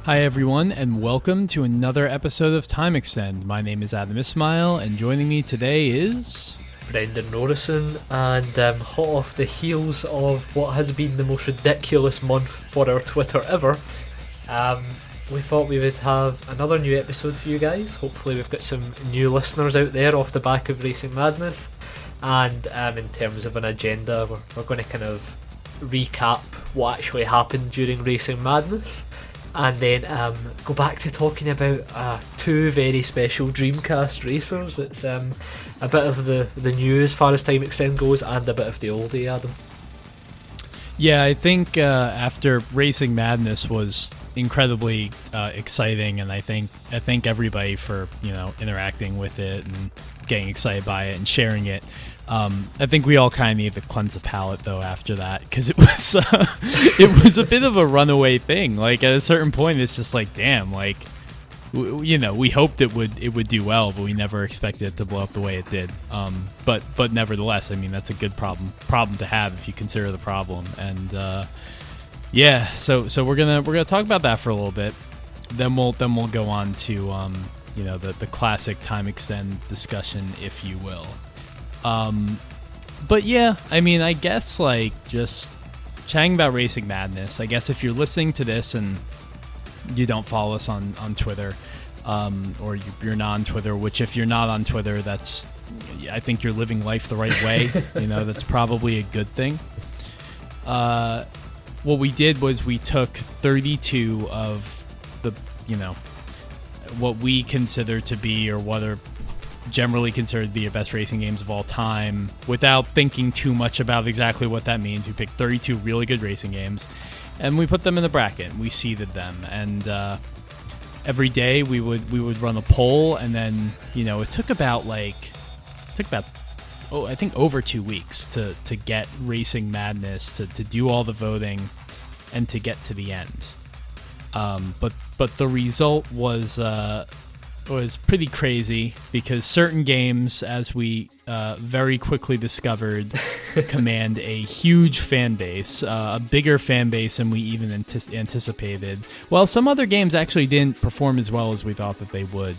Hi everyone, and welcome to another episode of Time Extend. My name is Adam Ismail, and joining me today is... Brendan Norrison, and hot off the heels of what has been the most ridiculous month for our Twitter ever, we thought we would have another new episode for you guys. Hopefully we've got some new listeners out there off the back of Racing Madness, and in terms of an agenda, we're going to kind of recap what actually happened during Racing Madness, and then go back to talking about two very special Dreamcast racers. It's a bit of the new as far as Time Extend goes, and a bit of the oldie, Adam. Yeah, I think after Racing Madness was incredibly exciting, and I thank everybody for interacting with it and getting excited by it and sharing it. I think we all kind of need to cleanse the palate though after that, because it was a bit of a runaway thing. Like at a certain point, it's just like, damn, like we hoped it would do well, but we never expected it to blow up the way it did. But nevertheless, I mean, that's a good problem to have if you consider the problem. And yeah, so we're gonna talk about that for a little bit. Then we'll go on to the classic Time Extend discussion, if you will. But yeah, I mean, I guess like just chatting about Racing Madness, I guess if you're listening to this and you don't follow us on Twitter, or you're not on Twitter, which if you're not on Twitter, I think you're living life the right way. That's probably a good thing. What we did was we took 32 of the, what we consider to be, or what are generally considered to be your best racing games of all time, without thinking too much about exactly what that means. We picked 32 really good racing games, and we put them in the bracket. We seeded them, and every day we would run a poll, and then it took about I think over 2 weeks to get Racing Madness to do all the voting and to get to the end. But the result was pretty crazy, because certain games, as we very quickly discovered, command a huge fan base, a bigger fan base than we even anticipated. While some other games actually didn't perform as well as we thought that they would.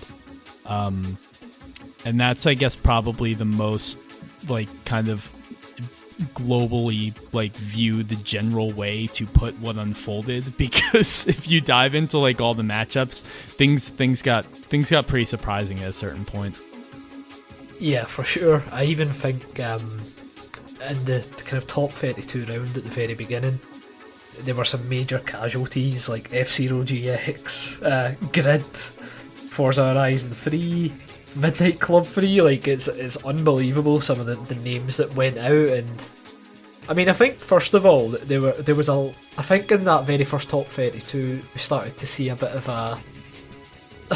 And that's, I guess, probably the most kind of globally viewed the general way to put what unfolded, because if you dive into all the matchups, things got pretty surprising at a certain point. Yeah, for sure. I even think in the kind of top 32 round at the very beginning, there were some major casualties like F-Zero GX, Grid, Forza Horizon 3, Midnight Club 3. It's unbelievable some of the names that went out. And I mean, I think first of all I think in that very first top 32 we started to see a bit of a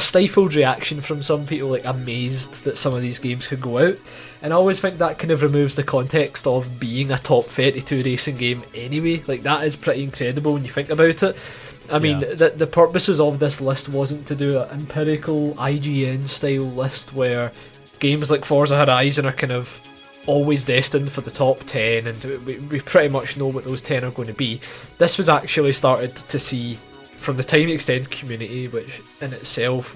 stifled reaction from some people, amazed that some of these games could go out. And I always think that kind of removes the context of being a top 32 racing game anyway. That is pretty incredible when you think about it. I mean, the purposes of this list wasn't to do an empirical IGN style list where games like Forza Horizon are kind of always destined for the top 10, and we pretty much know what those 10 are going to be. This was actually started to see from the Time Extend community, which in itself,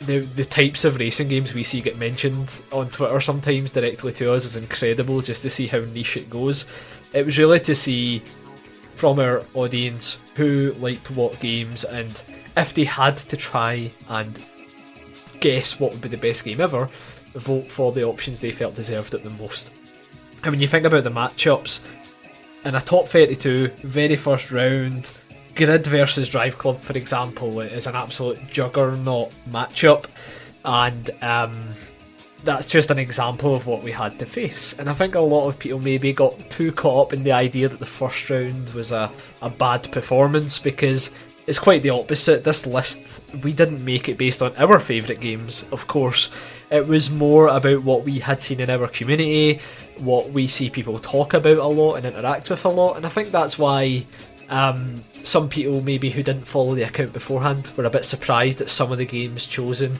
the types of racing games we see get mentioned on Twitter sometimes directly to us is incredible, just to see how niche it goes. It was really to see from our audience who liked what games, and if they had to try and guess what would be the best game ever, vote for the options they felt deserved it the most. And when you think about the matchups, in a top 32, very first round, Grid versus Drive Club, for example, is an absolute juggernaut matchup, and that's just an example of what we had to face. And I think a lot of people maybe got too caught up in the idea that the first round was a bad performance, because it's quite the opposite. This list, we didn't make it based on our favourite games, of course. It was more about what we had seen in our community, what we see people talk about a lot and interact with a lot, and I think that's why some people maybe who didn't follow the account beforehand were a bit surprised at some of the games chosen,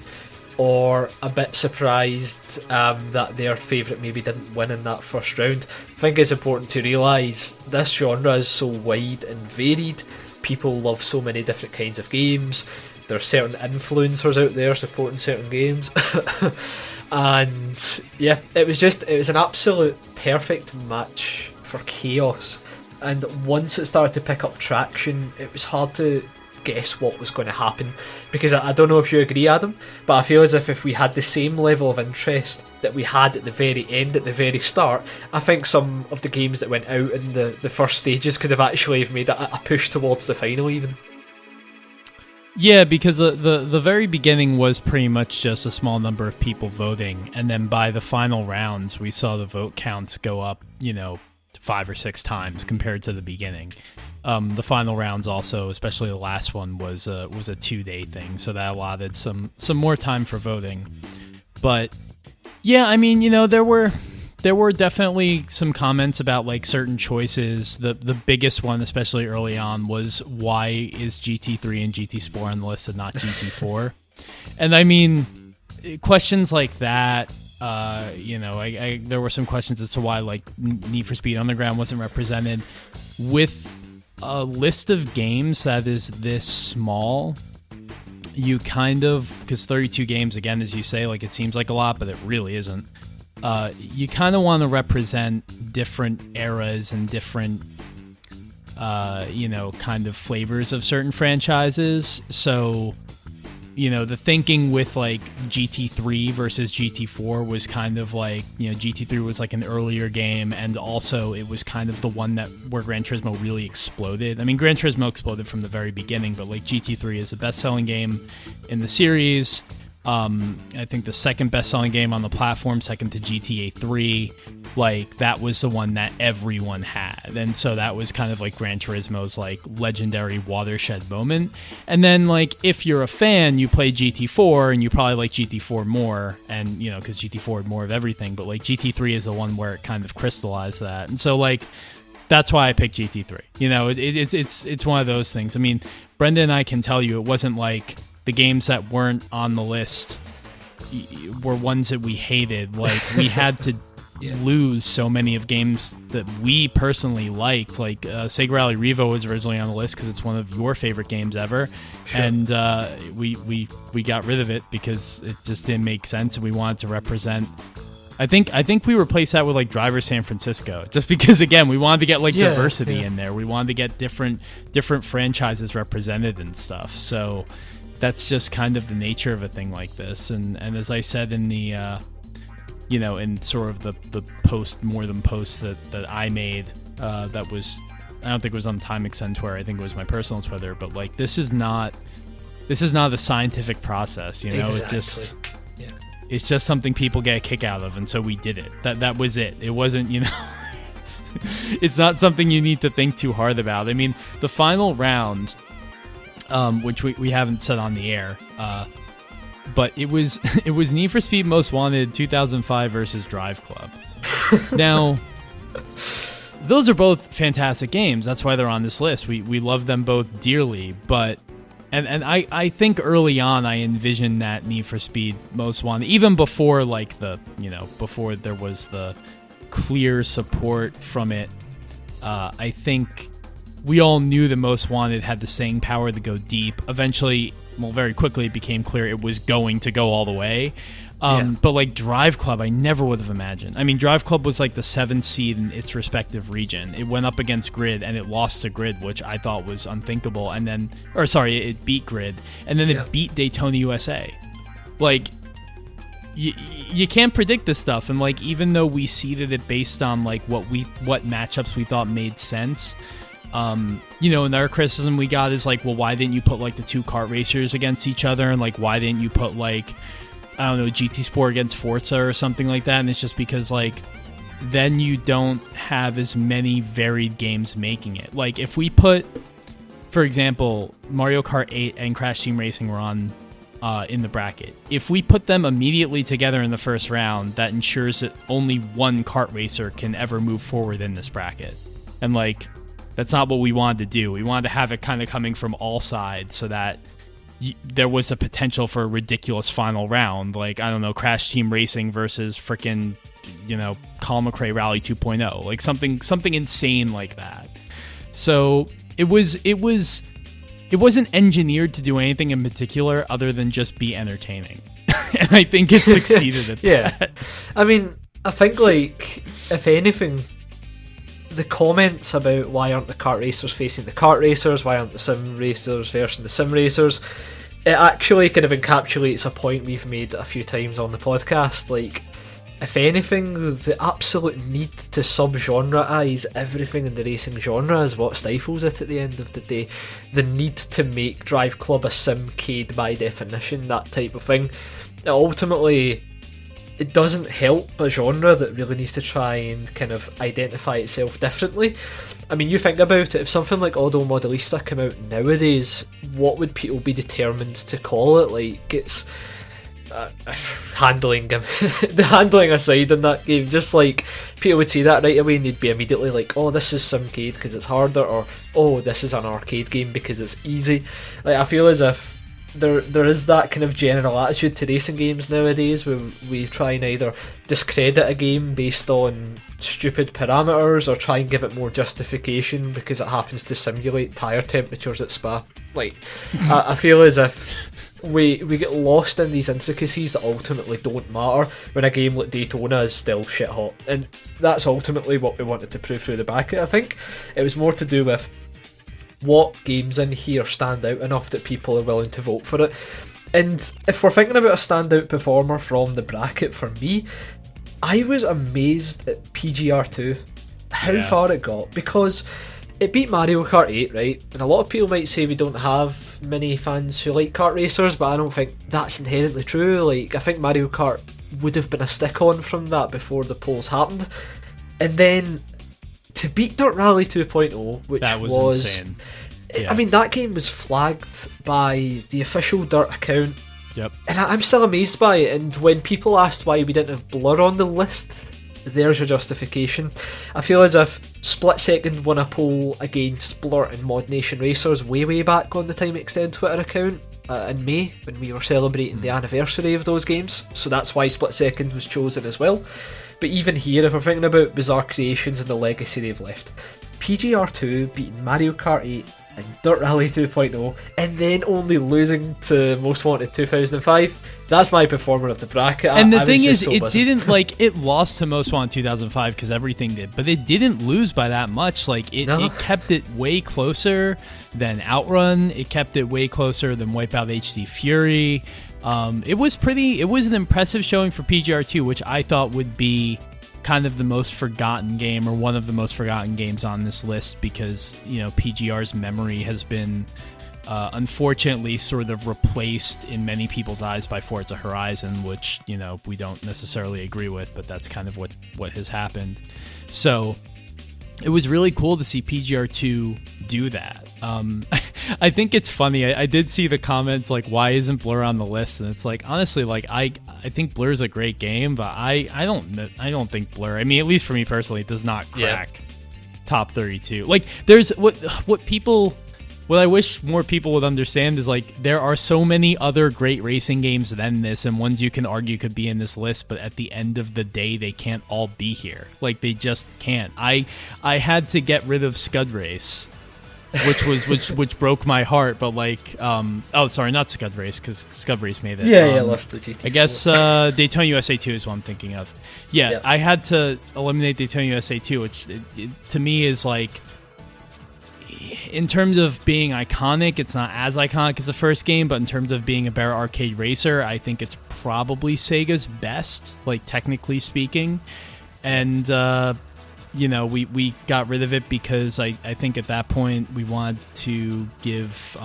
or a bit surprised that their favourite maybe didn't win in that first round. I think it's important to realise this genre is so wide and varied people love so many different kinds of games. There are certain influencers out there supporting certain games. And yeah, it was an absolute perfect match for chaos. And once it started to pick up traction, it was hard to guess what was going to happen, because I don't know if you agree, Adam, but I feel as if we had the same level of interest that we had at the very end, at the very start, I think some of the games that went out in the first stages could have actually made a push towards the final even. Yeah, because the very beginning was pretty much just a small number of people voting, and then by the final rounds we saw the vote counts go up, 5 or 6 times compared to the beginning. The final rounds also, especially the last one, was a 2-day thing, so that allotted some more time for voting. But yeah, I mean, there were definitely some comments about like certain choices. The biggest one, especially early on, was why is GT3 and GT Sport on the list and not GT4? And I mean, questions like that. There were some questions as to why like Need for Speed Underground wasn't represented. With a list of games that is this small, you kind of, because 32 games, again, as you say, like it seems like a lot, but it really isn't. You kind of want to represent different eras and different, kind of flavors of certain franchises. So, the thinking with like GT3 versus GT4 was kind of like, GT3 was like an earlier game, and also it was kind of the one where Gran Turismo really exploded. I mean, Gran Turismo exploded from the very beginning, but like GT3 is the best-selling game in the series. I think the second best-selling game on the platform, second to GTA 3. Like, that was the one that everyone had. And so that was kind of like Gran Turismo's like legendary watershed moment. And then like, if you're a fan, you play GT4 and you probably like GT4 more, and because GT4 had more of everything, but like GT3 is the one where it kind of crystallized that. And so like, that's why I picked GT3. It's one of those things. I mean, Brenda and I can tell you it wasn't like the games that weren't on the list were ones that we hated. Like, we had to lose so many of games that we personally liked. Like Sega Rally Revo was originally on the list because it's one of your favorite games ever. Sure. And we got rid of it because it just didn't make sense, and we wanted to represent. I think we replaced that with like Driver San Francisco, just because, again, we wanted to get like diversity in there. We wanted to get different franchises represented and stuff. So that's just kind of the nature of a thing like this. And as I said in the in sort of the post that I made, that was, I don't think it was on Time Extend Twitter, I think it was my personal Twitter, but like, this is not a scientific process, Exactly. It's just something people get a kick out of, and so we did it. That was it. It wasn't, it's not something you need to think too hard about. I mean, the final round, which we haven't said on the air, but it was Need for Speed Most Wanted 2005 versus Drive Club. Now, those are both fantastic games. That's why they're on this list. We love them both dearly, but and I think early on I envisioned that Need for Speed Most Wanted, even before like before there was the clear support from it. I think we all knew that Most Wanted had the staying power to go deep. Eventually, very quickly it became clear it was going to go all the way. But like Drive Club, I never would have imagined. I mean, Drive Club was like the 7th seed in its respective region. It went up against Grid, and it lost to Grid, which I thought was unthinkable. And then, it beat Grid, and then it beat Daytona USA. Like, you can't predict this stuff. And like, even though we seeded it based on like what matchups we thought made sense, another criticism we got is like, well, why didn't you put like the 2 kart racers against each other, and like, why didn't you put like, I don't know, GT Sport against Forza or something like that? And it's just because like, then you don't have as many varied games making it. Like, if we put, for example, Mario Kart 8 and Crash Team Racing were on in the bracket. If we put them immediately together in the first round, that ensures that only one kart racer can ever move forward in this bracket. And like, that's not what we wanted to do. We wanted to have it kind of coming from all sides so that there was a potential for a ridiculous final round. Like, I don't know, Crash Team Racing versus freaking, Colin McRae Rally 2.0. Like something insane like that. So It wasn't engineered to do anything in particular other than just be entertaining. And I think it succeeded at that. I mean, I think, like, if anything, the comments about why aren't the kart racers facing the kart racers, why aren't the sim racers versus the sim racers, it actually kind of encapsulates a point we've made a few times on the podcast. Like, if anything, the absolute need to sub-genre-ize everything in the racing genre is what stifles it at the end of the day. The need to make Drive Club a simcade by definition, that type of thing, ultimately, it doesn't help a genre that really needs to try and kind of identify itself differently. I mean, you think about it, if something like Auto Modelista came out nowadays, what would people be determined to call it? Like, it's handling the handling aside in that game, just like people would see that right away and they'd be immediately like, oh, this is simcade because it's harder, or oh, this is an arcade game because it's easy. Like, I feel as if there is that kind of general attitude to racing games nowadays where we try and either discredit a game based on stupid parameters or try and give it more justification because it happens to simulate tyre temperatures at Spa. Like, I feel as if we get lost in these intricacies that ultimately don't matter when a game like Daytona is still shit hot, and that's ultimately what we wanted to prove through the bracket. I think it was more to do with what games in here stand out enough that people are willing to vote for it. And if we're thinking about a standout performer from the bracket, for me, I was amazed at PGR2 how far it got, because it beat Mario Kart 8, right? And a lot of people might say we don't have many fans who like kart racers, but I don't think that's inherently true. Like, I think Mario Kart would have been a stick-on from that before the polls happened. And then to beat Dirt Rally 2.0, which that was insane. I mean, that game was flagged by the official Dirt account. Yep. And I'm still amazed by it. And when people asked why we didn't have Blur on the list, there's your justification. I feel as if Split Second won a poll against Blur and Mod Nation Racers way back on the Time Extend Twitter account in May, when we were celebrating the anniversary of those games. So that's why Split Second was chosen as well. But even here, if we're thinking about Bizarre Creations and the legacy they've left, PGR2 beating Mario Kart 8 and Dirt Rally 2.0 and then only losing to Most Wanted 2005, that's my performer of the bracket. And the thing is, it didn't, like, it lost to Most Wanted 2005 because everything did, but it didn't lose by that much. Like, it kept it way closer than Outrun, it kept it way closer than Wipeout HD Fury. It was an impressive showing for PGR2, which I thought would be kind of the most forgotten game, or one of the most forgotten games on this list, because, you know, PGR's memory has been unfortunately sort of replaced in many people's eyes by Forza Horizon, which, you know, we don't necessarily agree with, but that's kind of what has happened. So it was really cool to see PGR2 do that. I think it's funny. I did see the comments like, why isn't Blur on the list? And it's like, honestly, like, I think Blur's a great game, but I don't think Blur, I mean, at least for me personally, it does not crack top 32. Like, there's what I wish more people would understand is, like, there are so many other great racing games than this, and ones you can argue could be in this list, but at the end of the day, they can't all be here. Like, they just can't. I had to get rid of Scud Race, which broke my heart, but, like, sorry, not Scud Race, because Scud Race made it. Lost the GT. I guess Daytona USA 2 is what I'm thinking of. Yeah, I had to eliminate Daytona USA 2, which to me is, like, in terms of being iconic, it's not as iconic as the first game, but in terms of being a better arcade racer, I think it's probably Sega's best, like, technically speaking. And, you know, we got rid of it because I think at that point we wanted to give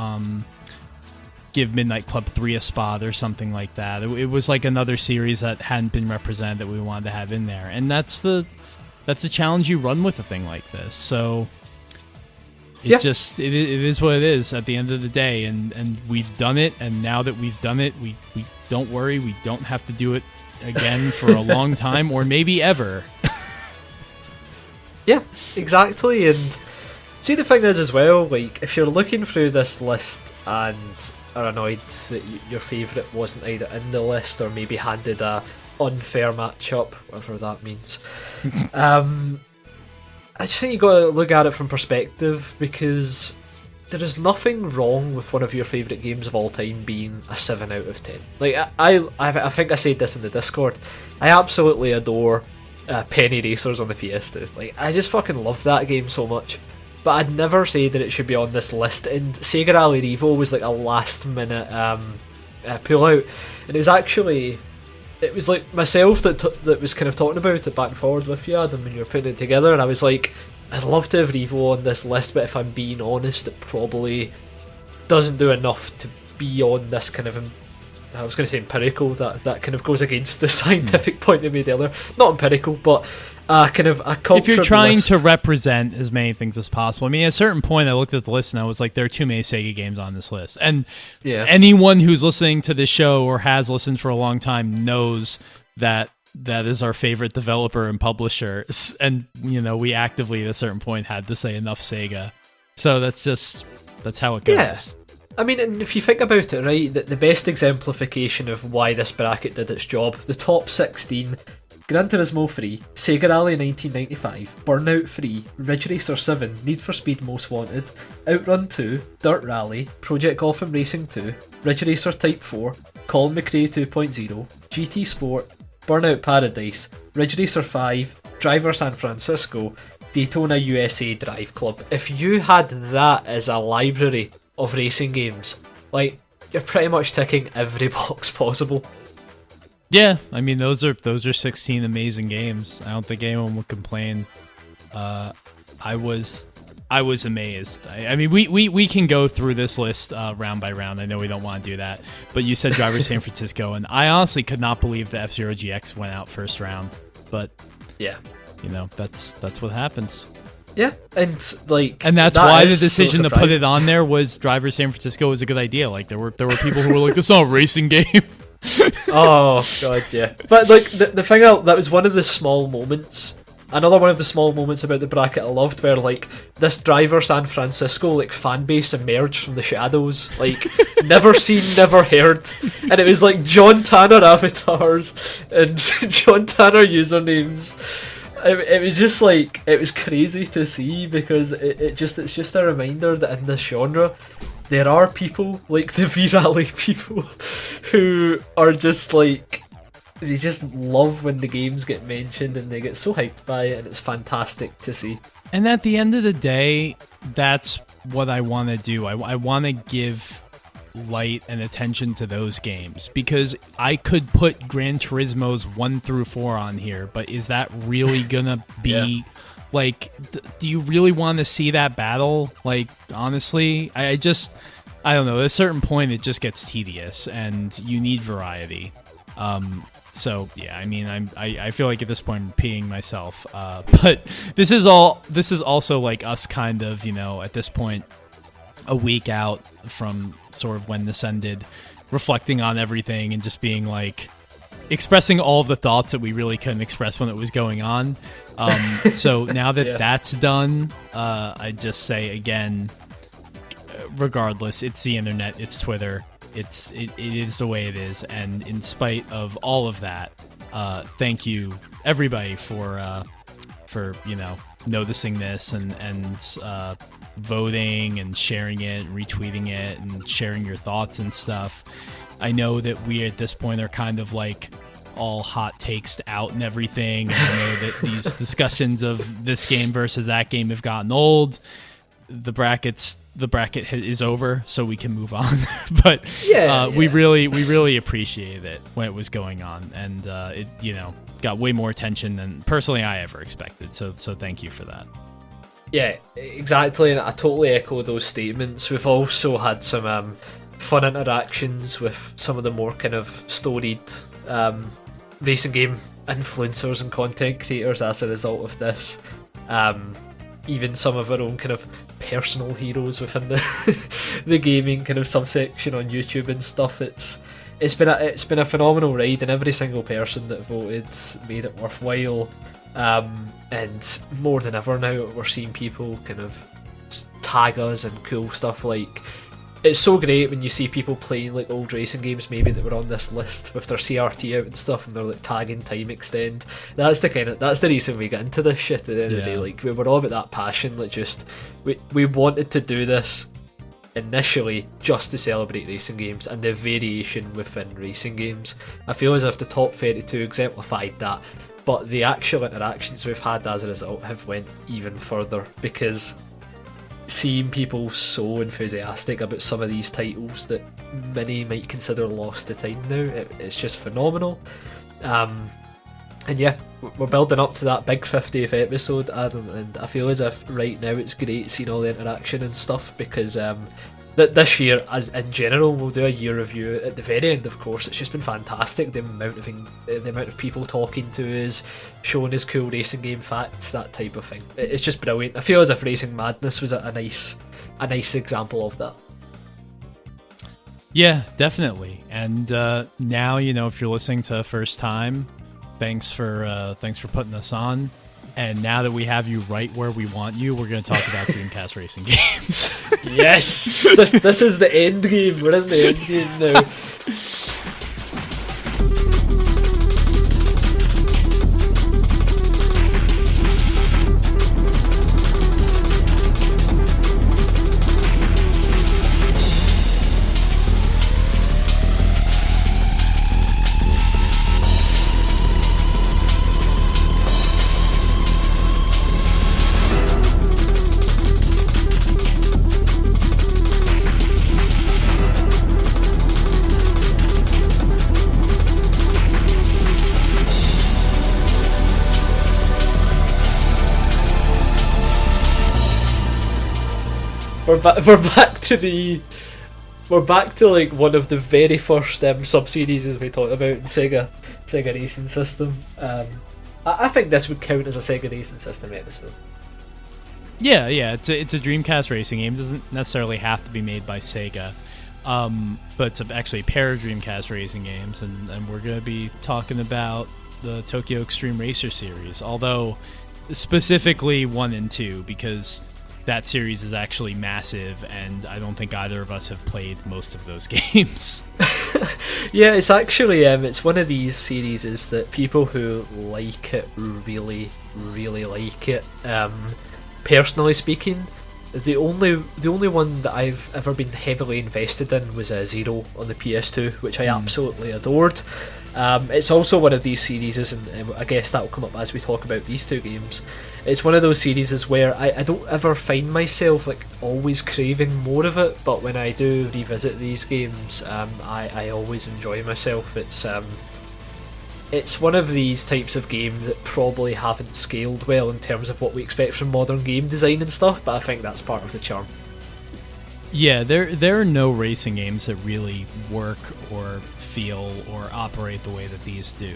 Midnight Club 3 a spot or something like that. It was like another series that hadn't been represented that we wanted to have in there. And that's the challenge you run with a thing like this. So it is what it is at the end of the day, and we've done it, and now that we've done it, we don't worry, we don't have to do it again for a long time, or maybe ever. Yeah, exactly. And see, the thing is as well, like, if you're looking through this list and are annoyed that your favourite wasn't either in the list or maybe handed a unfair matchup, whatever that means, I just think you got to look at it from perspective, because there is nothing wrong with one of your favourite games of all time being a 7 out of 10. Like, I think I said this in the Discord. I absolutely adore Penny Racers on the PS2. Like, I just fucking love that game so much. But I'd never say that it should be on this list. And Sega Rally Revo was like a last minute pull out. And it was like myself that was kind of talking about it back and forward with you, Adam, when you were putting it together, and I was like, I'd love to have Revo on this list, but if I'm being honest, it probably doesn't do enough to be on this kind of, I was going to say empirical, that kind of goes against the scientific point I made earlier. Not empirical, but kind of a culture. If you're trying list. to represent as many things as possible. I mean, at a certain point, I looked at the list and I was like, there are too many Sega games on this list. And anyone who's listening to this show or has listened for a long time knows that is our favorite developer and publisher. And, you know, we actively at a certain point had to say enough Sega. So that's how it goes. Yeah. I mean, and if you think about it, right, the best exemplification of why this bracket did its job, the top 16: Gran Turismo 3, Sega Rally 1995, Burnout 3, Ridge Racer 7, Need for Speed Most Wanted, Outrun 2, Dirt Rally, Project Gotham Racing 2, Ridge Racer Type 4, Colin McRae 2.0, GT Sport, Burnout Paradise, Ridge Racer 5, Driver San Francisco, Daytona USA Drive Club. If you had that as a library of racing games, like, you're pretty much ticking every box possible. Yeah, I mean, those are 16 amazing games. I don't think anyone would complain. I was amazed. I mean, we can go through this list round by round. I know we don't want to do that, but you said Driver San Francisco, and I honestly could not believe the F-Zero GX went out first round. But yeah, you know, that's what happens. Yeah, and that's why the decision to put it on there was Driver San Francisco was a good idea. Like, there were people who were like, "This is not a racing game." Oh god, yeah. But like the thing that was one of the small moments. Another one of the small moments about the bracket I loved, where like this Driver San Francisco like fan base emerged from the shadows, like never seen, never heard, and it was like John Tanner avatars and John Tanner usernames. It was just like, it was crazy to see, because it's just a reminder that in this genre there are people like the V-Rally people who are just like, they just love when the games get mentioned and they get so hyped by it, and it's fantastic to see. And at the end of the day, that's what I want to do. I want to give light and attention to those games, because I could put Gran Turismo's 1 through 4 on here, but is that really gonna be like, do you really want to see that battle? Like, honestly, I don't know, at a certain point it just gets tedious and you need variety. So yeah, I mean, I feel like at this point I'm peeing myself, but this is also like us kind of, you know, at this point a week out from sort of when this ended, reflecting on everything and just being like, expressing all of the thoughts that we really couldn't express when it was going on. So now that that's done, I just say again, regardless, it's the internet, it's Twitter, it is the way it is, and in spite of all of that, thank you everybody for you know, noticing this and voting and sharing it, retweeting it, and sharing your thoughts and stuff. I know that we at this point are kind of like all hot takes out and everything. And I know that these discussions of this game versus that game have gotten old. The bracket is over, so we can move on. But we really appreciated it when it was going on, and it, you know, got way more attention than personally I ever expected. So thank you for that. Yeah, exactly, and I totally echo those statements. We've also had some fun interactions with some of the more kind of storied racing game influencers and content creators as a result of this. Even some of our own kind of personal heroes within the gaming kind of subsection on YouTube and stuff. It's been a phenomenal ride, and every single person that voted made it worthwhile. And more than ever now, we're seeing people kind of tag us and cool stuff. Like, it's so great when you see people playing like old racing games maybe that were on this list with their CRT out and stuff, and they're like tagging Time Extend. That's the reason we get into this shit at the end of the day. Like, we were all about that passion, like, just we wanted to do this initially just to celebrate racing games and the variation within racing games. I feel as if the top 32 exemplified that, but the actual interactions we've had as a result have went even further, because seeing people so enthusiastic about some of these titles that many might consider lost to time now, it's just phenomenal. And yeah, we're building up to that big 50th episode, Adam, and I feel as if right now it's great seeing all the interaction and stuff, because this year, as in general, we'll do a year review at the very end, of course. It's just been fantastic, the amount of people talking to us, showing us cool racing game facts, that type of thing. It's just brilliant. I feel as if Racing Madness was a nice example of that. Yeah, definitely. And now, if you're listening to first time, thanks for putting us on. And now that we have you right where we want you, we're going to talk about Dreamcast racing games. Yes, this is the end game. We're in the end game now. We're back to like one of the very first sub-series as we talked about in Sega Racing System. I think this would count as a Sega Racing System episode. Yeah, it's a Dreamcast racing game. It doesn't necessarily have to be made by Sega, but it's actually a pair of Dreamcast racing games, and we're going to be talking about the Tokyo Xtreme Racer series, although specifically 1 and 2, because that series is actually massive, and I don't think either of us have played most of those games. Yeah, it's actually it's one of these series is that people who like it really, really like it. Personally speaking, the only one that I've ever been heavily invested in was Zero on the PS2, which I absolutely adored. It's also one of these series, and I guess that will come up as we talk about these two games. It's one of those series where I don't ever find myself like always craving more of it, but when I do revisit these games, I always enjoy myself. It's one of these types of game that probably haven't scaled well in terms of what we expect from modern game design and stuff, but I think that's part of the charm. Yeah, there are no racing games that really work or feel or operate the way that these do.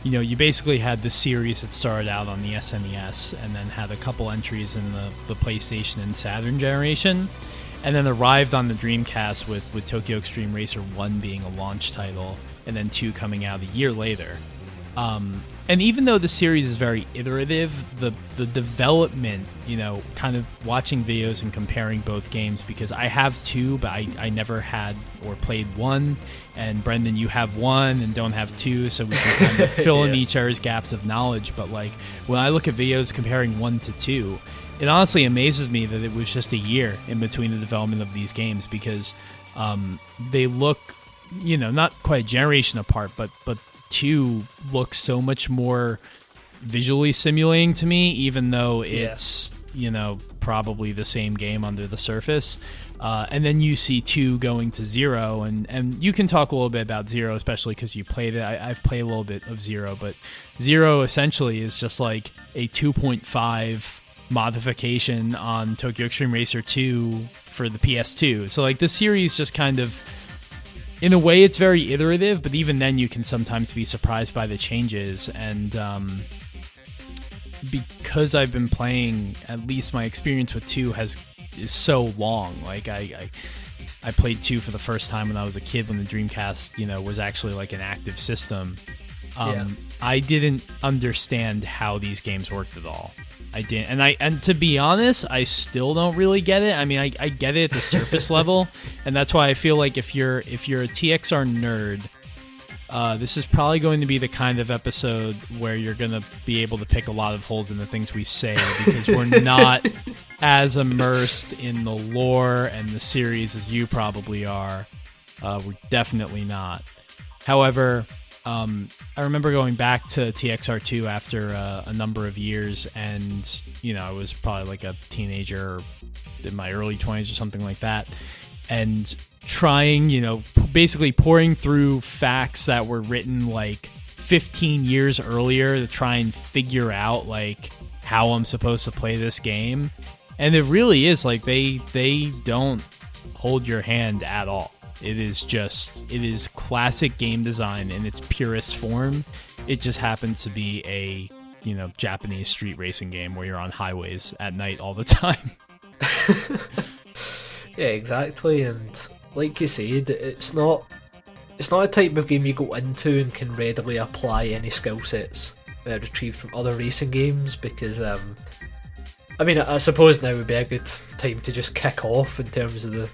You basically had the series that started out on the SNES and then had a couple entries in the PlayStation and Saturn generation, and then arrived on the Dreamcast with Tokyo Xtreme Racer 1 being a launch title, and then 2 coming out a year later. And even though the series is very iterative, the development, kind of watching videos and comparing both games, because I have 2, but I never had or played 1, and Brendan, you have 1 and don't have 2, so we can kind of fill in each other's gaps of knowledge. But like when I look at videos comparing 1 to 2, it honestly amazes me that it was just a year in between the development of these games, because they look, not quite a generation apart, but 2 looks so much more visually stimulating to me, even though it's probably the same game under the surface. And then you see 2 going to 0, and you can talk a little bit about 0, especially because you played it. I've played a little bit of 0, but 0 essentially is just like a 2.5 modification on Tokyo Xtreme Racer 2 for the PS2. So like the series just kind of, in a way, it's very iterative, but even then you can sometimes be surprised by the changes. And because I've been playing, at least my experience with 2 is so long. Like I played 2 for the first time when I was a kid, when the Dreamcast, was actually like an active system. I didn't understand how these games worked at all. I didn't, and to be honest, I still don't really get it. I mean, I get it at the surface level, and that's why I feel like if you're a TXR nerd, this is probably going to be the kind of episode where you're going to be able to pick a lot of holes in the things we say, because we're not as immersed in the lore and the series as you probably are. We're definitely not. However, I remember going back to TXR2 after a number of years, and I was probably like a teenager in my early 20s or something like that, and trying, basically pouring through facts that were written like 15 years earlier to try and figure out like how I'm supposed to play this game. And it really is like they don't hold your hand at all. It is classic game design in its purest form. It just happens to be a, Japanese street racing game where you're on highways at night all the time. Yeah, exactly. And like you said, it's not a type of game you go into and can readily apply any skill sets retrieved from other racing games, because I suppose now would be a good time to just kick off in terms of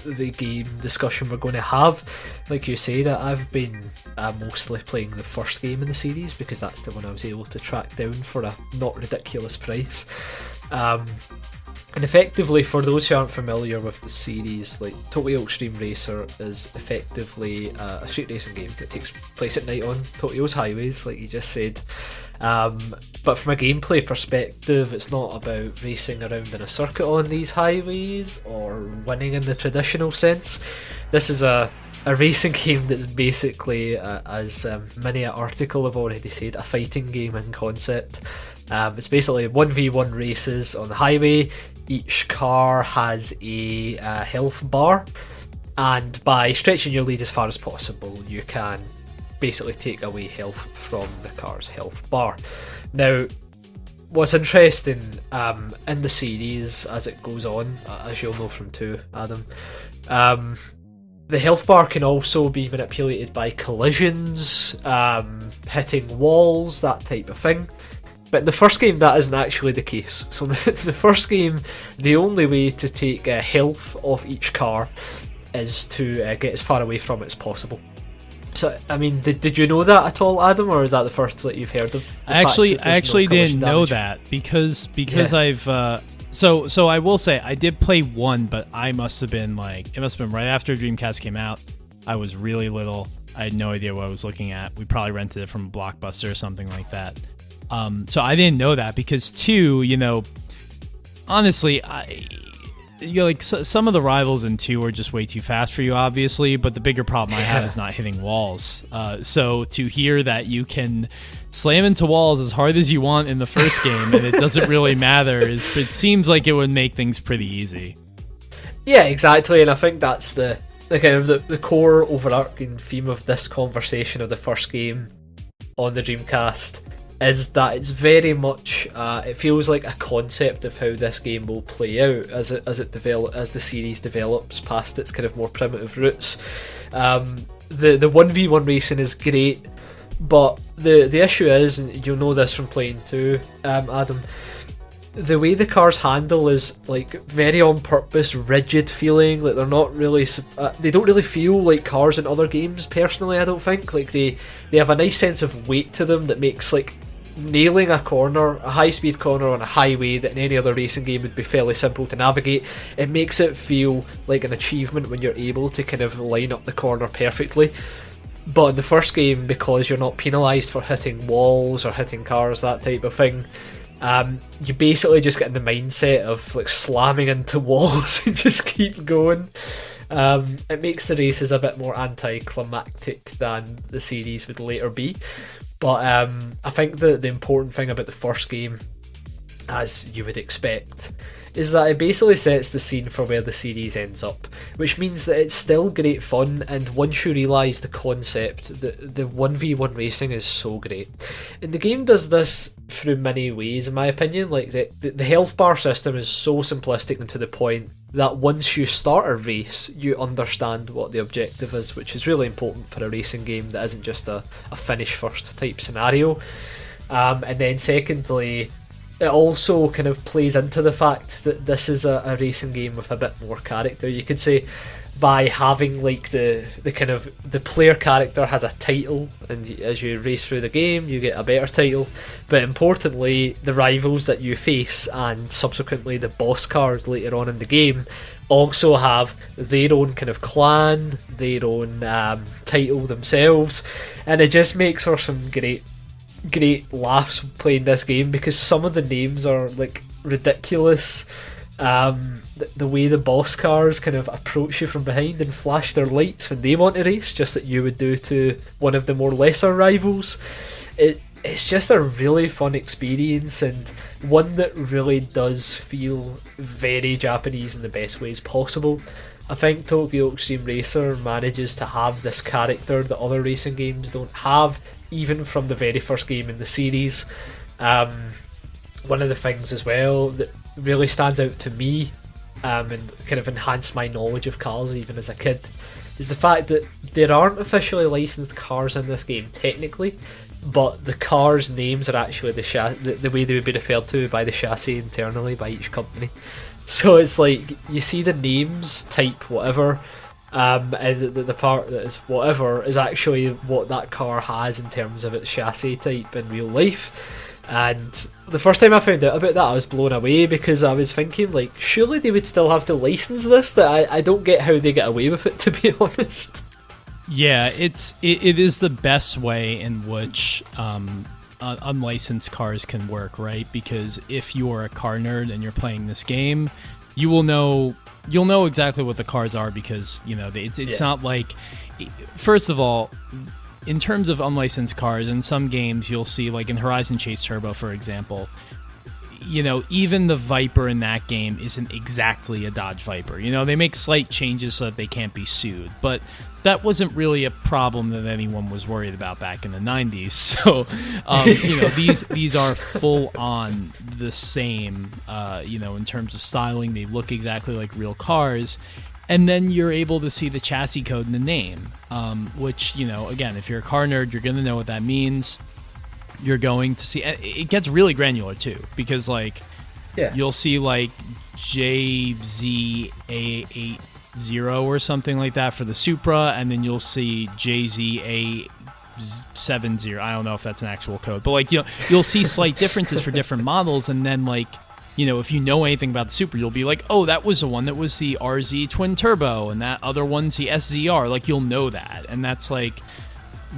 the game discussion we're going to have. Like you say, that I've been mostly playing the first game in the series, because that's the one I was able to track down for a not ridiculous price. And effectively, for those who aren't familiar with the series, like Tokyo Xtreme Racer is effectively a street racing game that takes place at night on Tokyo's highways, like you just said. But from a gameplay perspective, it's not about racing around in a circuit on these highways or winning in the traditional sense. This is a racing game that's basically, as many an article have already said, a fighting game in concept. It's basically 1v1 races on the highway. Each car has a health bar, and by stretching your lead as far as possible, you can basically take away health from the car's health bar. Now, what's interesting in the series as it goes on, as you'll know from 2, Adam, the health bar can also be manipulated by collisions, hitting walls, that type of thing. But in the first game, that isn't actually the case. So the first game, the only way to take health off each car is to get as far away from it as possible. So, did you know that at all, Adam, or is that the first that you've heard of? I actually didn't know that because yeah. I've so I will say I did play 1, but it must have been right after Dreamcast came out. I was really little. I had no idea what I was looking at. We probably rented it from Blockbuster or something like that. So I didn't know that, because 2, honestly, some of the rivals in 2 are just way too fast for you, obviously, but the bigger problem I have is not hitting walls. So to hear that you can slam into walls as hard as you want in the first game and it doesn't really matter, it seems like it would make things pretty easy. Yeah, exactly, and I think that's the kind of the core overarching theme of this conversation of the first game on the Dreamcast, is that it's very much it feels like a concept of how this game will play out as the series develops past its kind of more primitive roots. The 1v1 racing is great, but the issue is, and you'll know this from playing 2, Adam, the way the cars handle is like very on purpose rigid feeling. Like they're not really they don't really feel like cars in other games, personally. I don't think like they have a nice sense of weight to them that makes like nailing a high speed corner on a highway that in any other racing game would be fairly simple to navigate. It makes it feel like an achievement when you're able to kind of line up the corner perfectly. But in the first game, because you're not penalised for hitting walls or hitting cars, that type of thing, you basically just get in the mindset of like slamming into walls and just keep going. It makes the races a bit more anticlimactic than the series would later be. But I think the important thing about the first game, as you would expect, is that it basically sets the scene for where the series ends up, which means that it's still great fun, and once you realise the concept, the 1v1 racing is so great. And the game does this through many ways, in my opinion. Like the health bar system is so simplistic and to the point that once you start a race, you understand what the objective is, which is really important for a racing game that isn't just a finish first type scenario. And then secondly, it also kind of plays into the fact that this is a racing game with a bit more character, you could say. by having like the kind of the player character has a title, and as you race through the game you get a better title, but importantly the rivals that you face and subsequently the boss cars later on in the game also have their own kind of clan, their own title themselves, and it just makes for some great laughs playing this game because some of the names are like ridiculous. The way the boss cars kind of approach you from behind and flash their lights when they want to race, just that you would do to one of the more lesser rivals. It's just a really fun experience, and one that really does feel very Japanese in the best ways possible. I think Tokyo Xtreme Racer manages to have this character that other racing games don't have, even from the very first game in the series. One of the things as well that really stands out to me, and kind of enhanced my knowledge of cars even as a kid, is the fact that there aren't officially licensed cars in this game technically, but the cars' names are actually the way they would be referred to by the chassis internally by each company. So it's like you see the names type whatever, and the part that is whatever is actually what that car has in terms of its chassis type in real life. And the first time I found out about that, I was blown away because I was thinking, like, surely they would still have to license this. That I don't get how they get away with it, to be honest. Yeah, it is the best way in which unlicensed cars can work, right? Because if you are a car nerd and you're playing this game, you'll know exactly what the cars are because it's not like, first of all, in terms of unlicensed cars, in some games you'll see, like in Horizon Chase Turbo, for example, even the Viper in that game isn't exactly a Dodge Viper. They make slight changes so that they can't be sued, but that wasn't really a problem that anyone was worried about back in the 90s. So, these are full on the same, in terms of styling. They look exactly like real cars. And then you're able to see the chassis code in the name, which, again, if you're a car nerd, you're going to know what that means. You're going to see... It gets really granular, too, because, you'll see, JZA80 or something like that for the Supra, and then you'll see JZA70. I don't know if that's an actual code, but, you'll see slight differences for different models, and then, if you know anything about the Supra, you'll be like, oh, that was the one that was the RZ twin turbo, and that other one's the SZR. You'll know that, and that's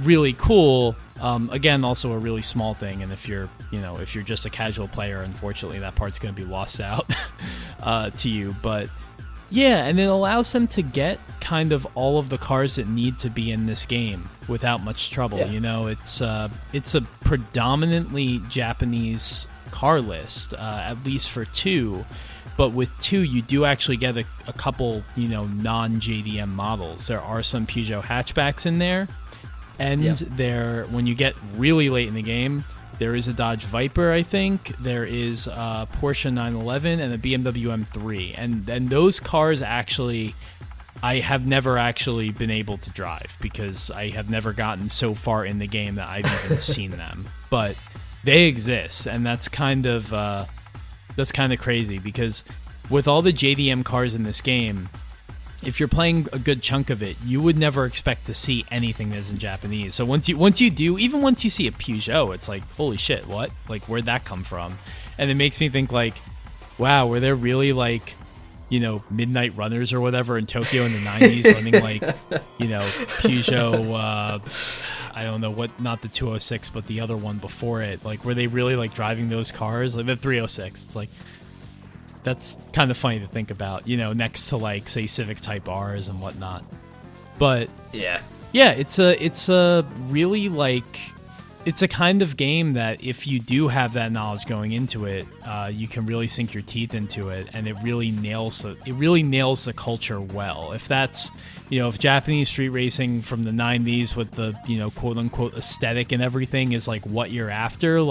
really cool. Again, also a really small thing, and if you're just a casual player, unfortunately, that part's going to be lost out to you. But yeah, and it allows them to get kind of all of the cars that need to be in this game without much trouble. Yeah. It's a predominantly Japanese car list, at least for 2, but with 2 you do actually get a couple non-JDM models. There are some Peugeot hatchbacks in there, and there, when you get really late in the game, there is a Dodge Viper, I think, there is a Porsche 911 and a BMW M3, and those cars actually I have never actually been able to drive because I have never gotten so far in the game that I've even seen them, but they exist, and that's kind of crazy because with all the JDM cars in this game, if you're playing a good chunk of it, you would never expect to see anything that's in Japanese. So once you do, even once you see a Peugeot, it's like, holy shit, what? Where'd that come from? And it makes me think wow, were there really midnight runners or whatever in Tokyo in the 90s running Peugeot, I don't know what, not the 206, but the other one before it. Were they really driving those cars? The 306. It's that's kind of funny to think about, next to say Civic Type R's and whatnot. But yeah, it's a really it's a kind of game that if you do have that knowledge going into it, you can really sink your teeth into it, and it really nails the culture well. If that's if Japanese street racing from the 90s with the quote unquote aesthetic and everything is what you're after,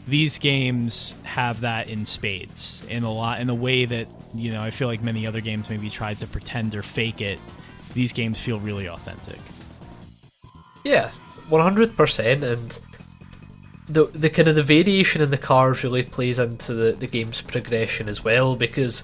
these games have that in spades in a way that I feel like many other games maybe tried to pretend or fake it. These games feel really authentic. Yeah, 100%, and the kind of the variation in the cars really plays into the game's progression as well, because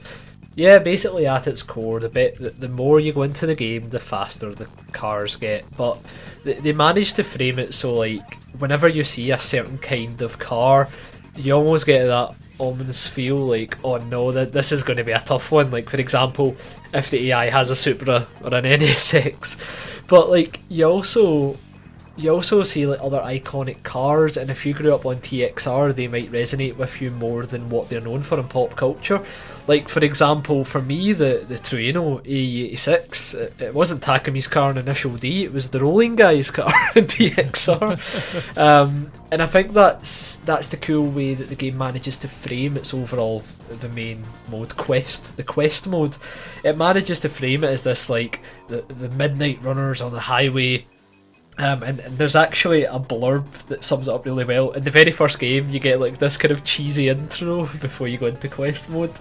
Yeah, basically at its core, the more you go into the game, the faster the cars get. But they managed to frame it so, like, whenever you see a certain kind of car, you almost get that ominous feel like, oh no, that this is going to be a tough one. Like, for example, if the AI has a Supra or an NSX. But, like, you also see like other iconic cars, and if you grew up on TXR, they might resonate with you more than what they're known for in pop culture. Like, for example, for me, the Trueno AE86, it wasn't Takami's car in Initial D, it was the Rolling Guy's car in TXR. And I think that's the cool way that the game manages to frame its overall, the main mode, the quest mode. It manages to frame it as this, like, the midnight runners on the highway. And there's actually a blurb that sums it up really well. In the very first game, you get like this kind of cheesy intro before you go into quest mode.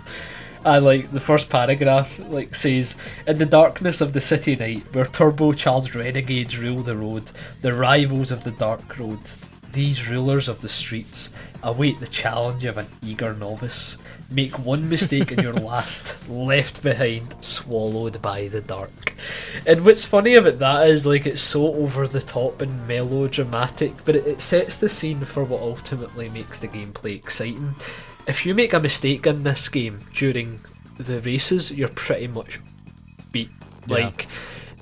And like the first paragraph like says, "In the darkness of the city night, where turbocharged renegades rule the road, the rivals of the dark road, these rulers of the streets await the challenge of an eager novice. Make one mistake and you're left behind, swallowed by the dark." And what's funny about that is, like, it's so over the top and melodramatic, but it sets the scene for what ultimately makes the gameplay exciting. If you make a mistake in this game during the races, you're pretty much beat. Yeah. Like,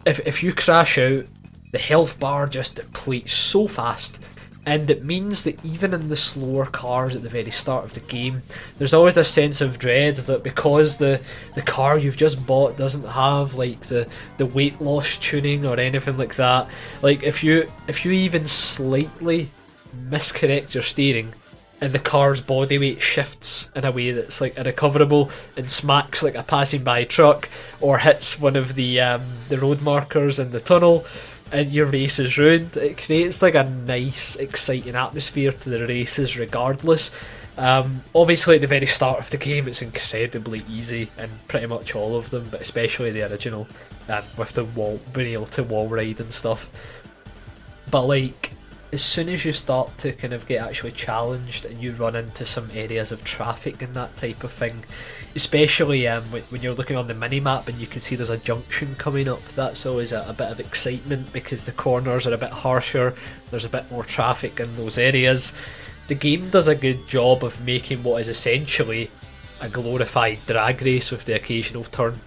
if you crash out, the health bar just depletes so fast. And it means that even in the slower cars at the very start of the game, there's always a sense of dread that because the car you've just bought doesn't have like the weight loss tuning or anything like that. Like if you even slightly miscorrect your steering and the car's body weight shifts in a way that's like irrecoverable and smacks like a passing by truck or hits one of the road markers in the tunnel, and your race is ruined, it creates like a nice, exciting atmosphere to the races regardless. Obviously at the very start of the game it's incredibly easy in pretty much all of them, but especially the original, with the being able to wall ride and stuff. But like, as soon as you start to kind of get actually challenged and you run into some areas of traffic and that type of thing, especially when you're looking on the mini-map and you can see there's a junction coming up, that's always a bit of excitement because the corners are a bit harsher, there's a bit more traffic in those areas. The game does a good job of making what is essentially a glorified drag race with the occasional turn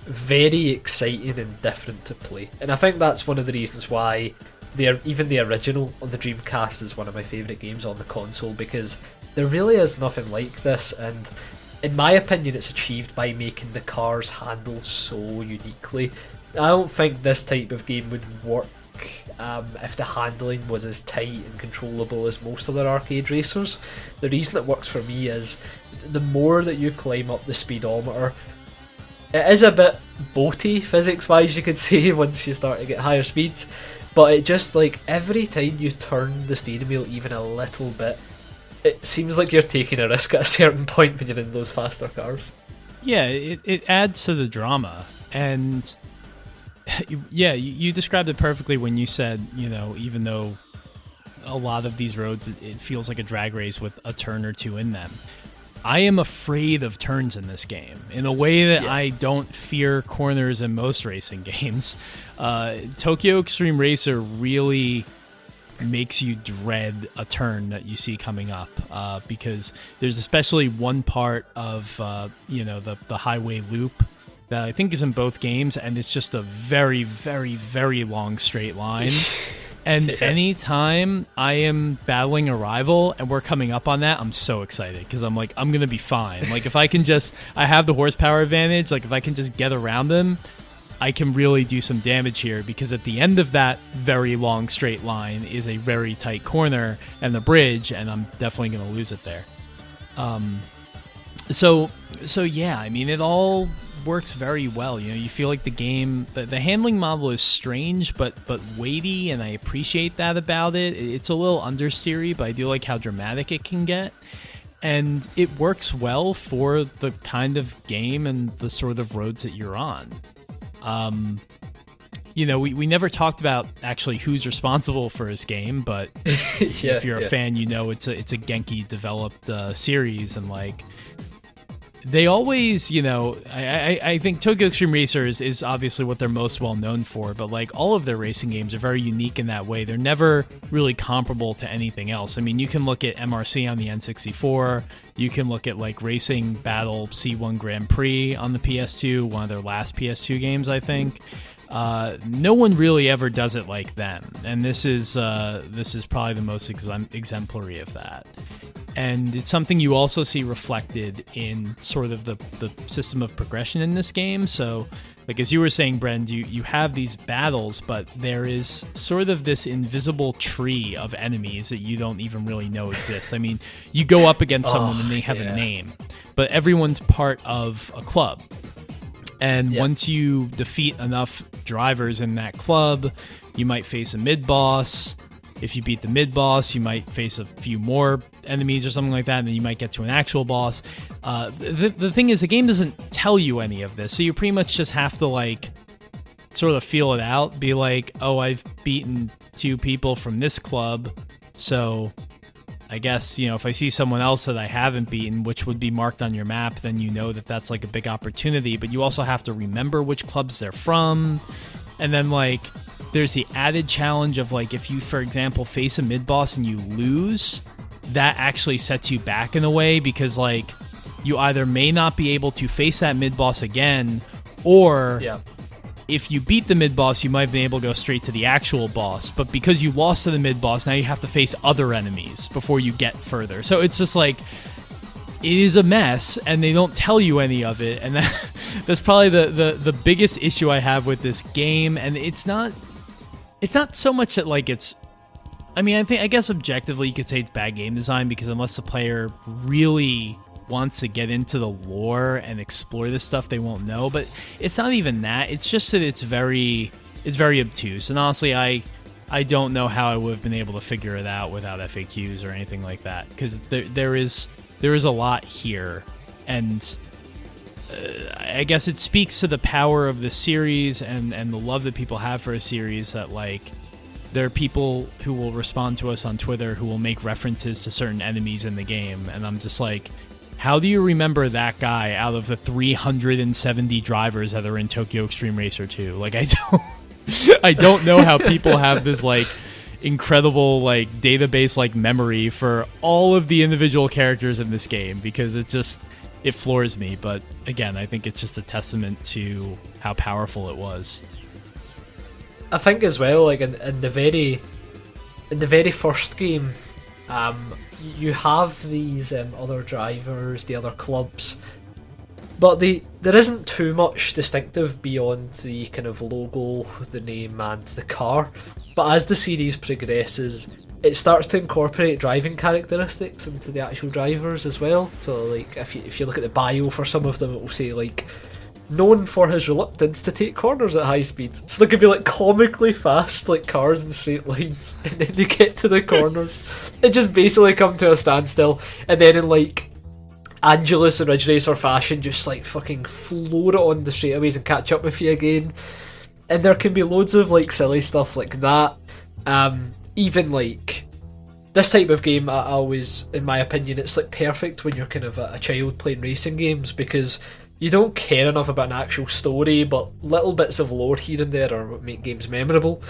very exciting and different to play. And I think that's one of the reasons why even the original on the Dreamcast is one of my favourite games on the console, because there really is nothing like this, and in my opinion it's achieved by making the cars handle so uniquely. I don't think this type of game would work if the handling was as tight and controllable as most other arcade racers. The reason it works for me is the more that you climb up the speedometer, it is a bit boaty physics wise, you could say, once you start to get higher speeds. But it just, like, every time you turn the steering wheel even a little bit, it seems like you're taking a risk at a certain point when you're in those faster cars. Yeah, it adds to the drama. And, yeah, you described it perfectly when you said, you know, even though a lot of these roads, it feels like a drag race with a turn or two in them. I am afraid of turns in this game in a way that I don't fear corners in most racing games. Tokyo Xtreme Racer really makes you dread a turn that you see coming up, because there's especially one part of the highway loop that I think is in both games, and it's just a very, very, very long straight line. And anytime I am battling a rival and we're coming up on that, I'm so excited because I'm like, I'm going to be fine. Like, if I can I have the horsepower advantage, like if I can just get around them, I can really do some damage here, because at the end of that very long straight line is a very tight corner and the bridge, and I'm definitely going to lose it there. So yeah, I mean, it all works very well. You know, you feel like the game, the handling model is strange but weighty, and I appreciate that about it. It's a little understeery, but I do like how dramatic it can get, and it works well for the kind of game and the sort of roads that you're on. You know, we never talked about actually who's responsible for this game, but if you're a fan, you know it's a Genki developed series, and like, they always, I think Tokyo Extreme Racer is obviously what they're most well known for, but like all of their racing games are very unique in that way. They're never really comparable to anything else. I mean, you can look at MRC on the N64, you can look at like Racing Battle C1 Grand Prix on the PS2, one of their last PS2 games, I think. No one really ever does it like them, and this is probably the most exemplary of that. And it's something you also see reflected in sort of the system of progression in this game. So, like as you were saying, Brend, you have these battles, but there is sort of this invisible tree of enemies that you don't even really know exist. I mean, you go up against someone and they have a name, but everyone's part of a club. And once you defeat enough drivers in that club, you might face a mid-boss. If you beat the mid-boss, you might face a few more enemies or something like that, and then you might get to an actual boss. The thing is, the game doesn't tell you any of this, so you pretty much just have to, like, sort of feel it out. Be like, oh, I've beaten 2 people from this club, so I guess, if I see someone else that I haven't beaten, which would be marked on your map, then you know that that's, like, a big opportunity. But you also have to remember which clubs they're from, and then, like, there's the added challenge of, like, if you, for example, face a mid-boss and you lose, that actually sets you back in a way because, like, you either may not be able to face that mid-boss again, or if you beat the mid-boss, you might be able to go straight to the actual boss. But because you lost to the mid-boss, now you have to face other enemies before you get further. So it's just, like, it is a mess, and they don't tell you any of it, and that's probably the biggest issue I have with this game. And it's not so much that, like, I guess objectively you could say it's bad game design, because unless the player really wants to get into the lore and explore this stuff, they won't know. But it's not even that. It's just that it's very obtuse. And honestly, I don't know how I would have been able to figure it out without FAQs or anything like that, because there is a lot here. And I guess it speaks to the power of the series and the love that people have for a series, that, like, there are people who will respond to us on Twitter who will make references to certain enemies in the game, and I'm just like, how do you remember that guy out of the 370 drivers that are in Tokyo Extreme Racer 2? Like, I don't know how people have this, like, incredible, like, database, like, memory for all of the individual characters in this game, because it floors me. But again, I think it's just a testament to how powerful it was. I think as well, like in the very first game, you have these other drivers, the other clubs, but there isn't too much distinctive beyond the kind of logo, the name, and the car. But as the series progresses, it starts to incorporate driving characteristics into the actual drivers as well. So, like, if you look at the bio for some of them, it will say, like, known for his reluctance to take corners at high speeds. So they could be, like, comically fast, like cars in straight lines, and then they get to the corners and just basically come to a standstill, and then in, like, Angelus and Ridge Racer fashion, just, like, fucking floor it on the straightaways and catch up with you again. And there can be loads of, like, silly stuff like that. Even, like, this type of game, I always, in my opinion, it's, like, perfect when you're kind of a child playing racing games, because you don't care enough about an actual story, but little bits of lore here and there are what make games memorable.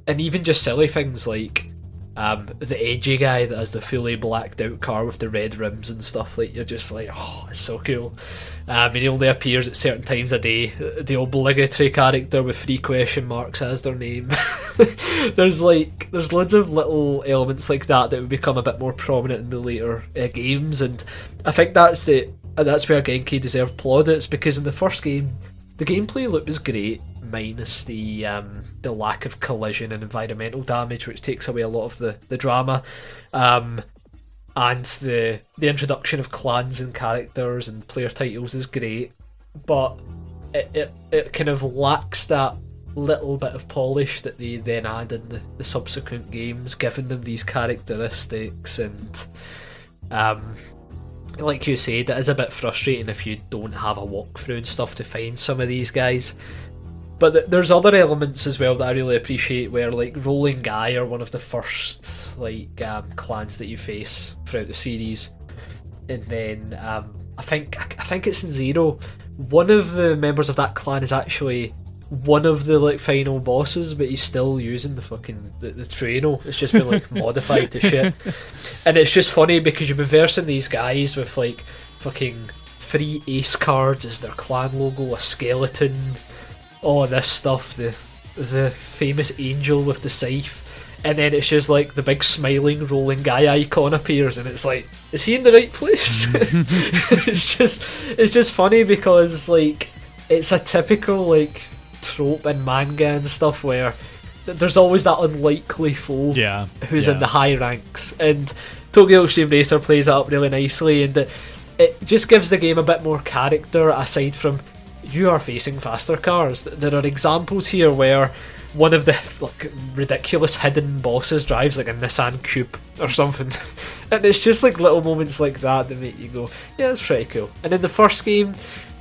And even just silly things like the edgy guy that has the fully blacked out car with the red rims and stuff, like, you're just like, oh, it's so cool. And he only appears at certain times a day. The obligatory character with 3 question marks as their name. There's loads of little elements like that would become a bit more prominent in the later games, and I think that's where Genki deserved plaudits, because in the first game, the gameplay loop is great, minus the lack of collision and environmental damage, which takes away a lot of the drama, and the introduction of clans and characters and player titles is great, but it kind of lacks that little bit of polish that they then add in the subsequent games, giving them these characteristics. And like you said, it is a bit frustrating if you don't have a walkthrough and stuff to find some of these guys. But there's other elements as well that I really appreciate, where, like, Rolling Guy are one of the first, like, clans that you face throughout the series. And then I think it's in Zero. One of the members of that clan is actually one of the like final bosses, but he's still using the fucking the Traino. It's just been like modified to shit, and it's just funny because you've been versing these guys with like fucking 3 ace cards as their clan logo, a skeleton, all this stuff, the famous angel with the scythe, and then it's just like the big smiling rolling guy icon appears, and it's like, is he in the right place? it's just funny because like it's a typical like trope in manga and stuff where there's always that unlikely foe who's in the high ranks, and Tokyo Extreme Racer plays that up really nicely, and it just gives the game a bit more character aside from you are facing faster cars. There are examples here where one of the like ridiculous hidden bosses drives like a Nissan Coupe or something, and it's just like little moments like that make you go, yeah, that's pretty cool. And in the first game,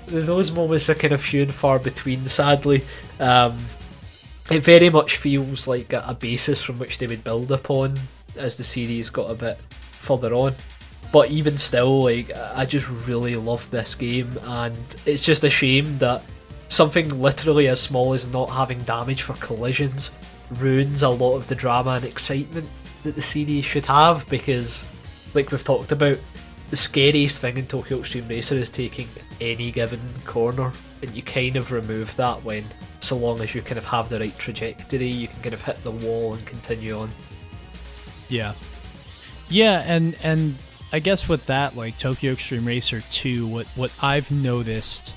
those moments are kind of few and far between, sadly. It very much feels like a basis from which they would build upon as the series got a bit further on. But even still, like, I just really love this game, and it's just a shame that something literally as small as not having damage for collisions ruins a lot of the drama and excitement that the series should have, because, like we've talked about, the scariest thing in Tokyo Extreme Racer is taking any given corner, and you kind of remove that when, so long as you kind of have the right trajectory, you can kind of hit the wall and continue on. Yeah, and I guess with that, like Tokyo Extreme Racer 2, what I've noticed,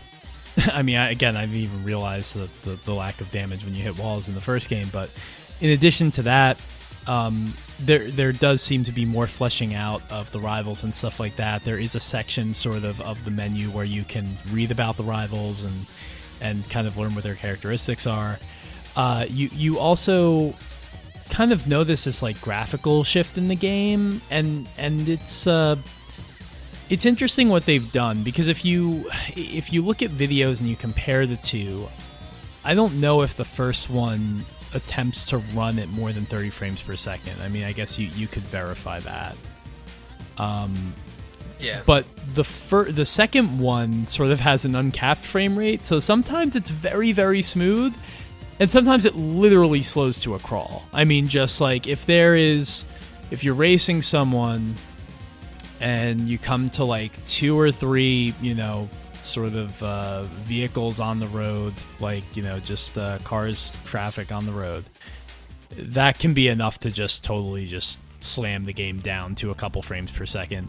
I mean, I didn't even realize the lack of damage when you hit walls in the first game, but in addition to that, there does seem to be more fleshing out of the rivals and stuff like that. There is a section sort of the menu where you can read about the rivals and kind of learn what their characteristics are. You also kind of notice this like graphical shift in the game, and it's interesting what they've done, because if you look at videos and you compare the two, I don't know if the first one attempts to run at more than 30 frames per second. I mean, I guess you could verify that. Yeah. But the second one sort of has an uncapped frame rate, so sometimes it's very, very smooth, and sometimes it literally slows to a crawl. I mean, just like if you're racing someone and you come to like 2 or 3, sort of vehicles on the road, like, just cars, traffic on the road, that can be enough to just totally just slam the game down to a couple frames per second.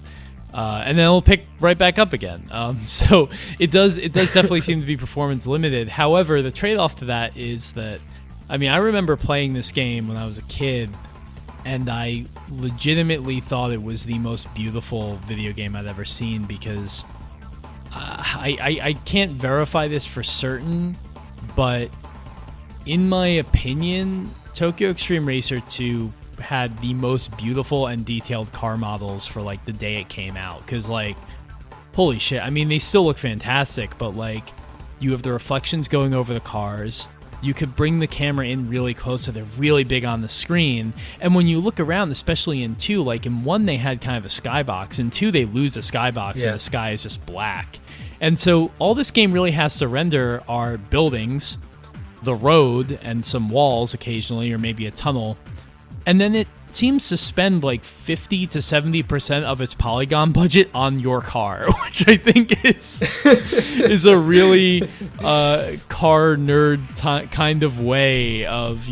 And then it'll pick right back up again. So it does definitely seem to be performance limited. However, the trade-off to that is that, I mean, I remember playing this game when I was a kid, and I legitimately thought it was the most beautiful video game I'd ever seen, because I can't verify this for certain, but in my opinion, Tokyo Extreme Racer 2 had the most beautiful and detailed car models for like the day it came out, because like, holy shit, I mean, they still look fantastic, but like, you have the reflections going over the cars, you could bring the camera in really close so they're really big on the screen, and when you look around, especially in 2, like in 1 they had kind of a skybox, in 2 they lose the skybox and the sky is just black. And so all this game really has to render are buildings, the road, and some walls occasionally, or maybe a tunnel. And then it seems to spend like 50 to 70% of its polygon budget on your car, which I think is a really car nerd kind of way of,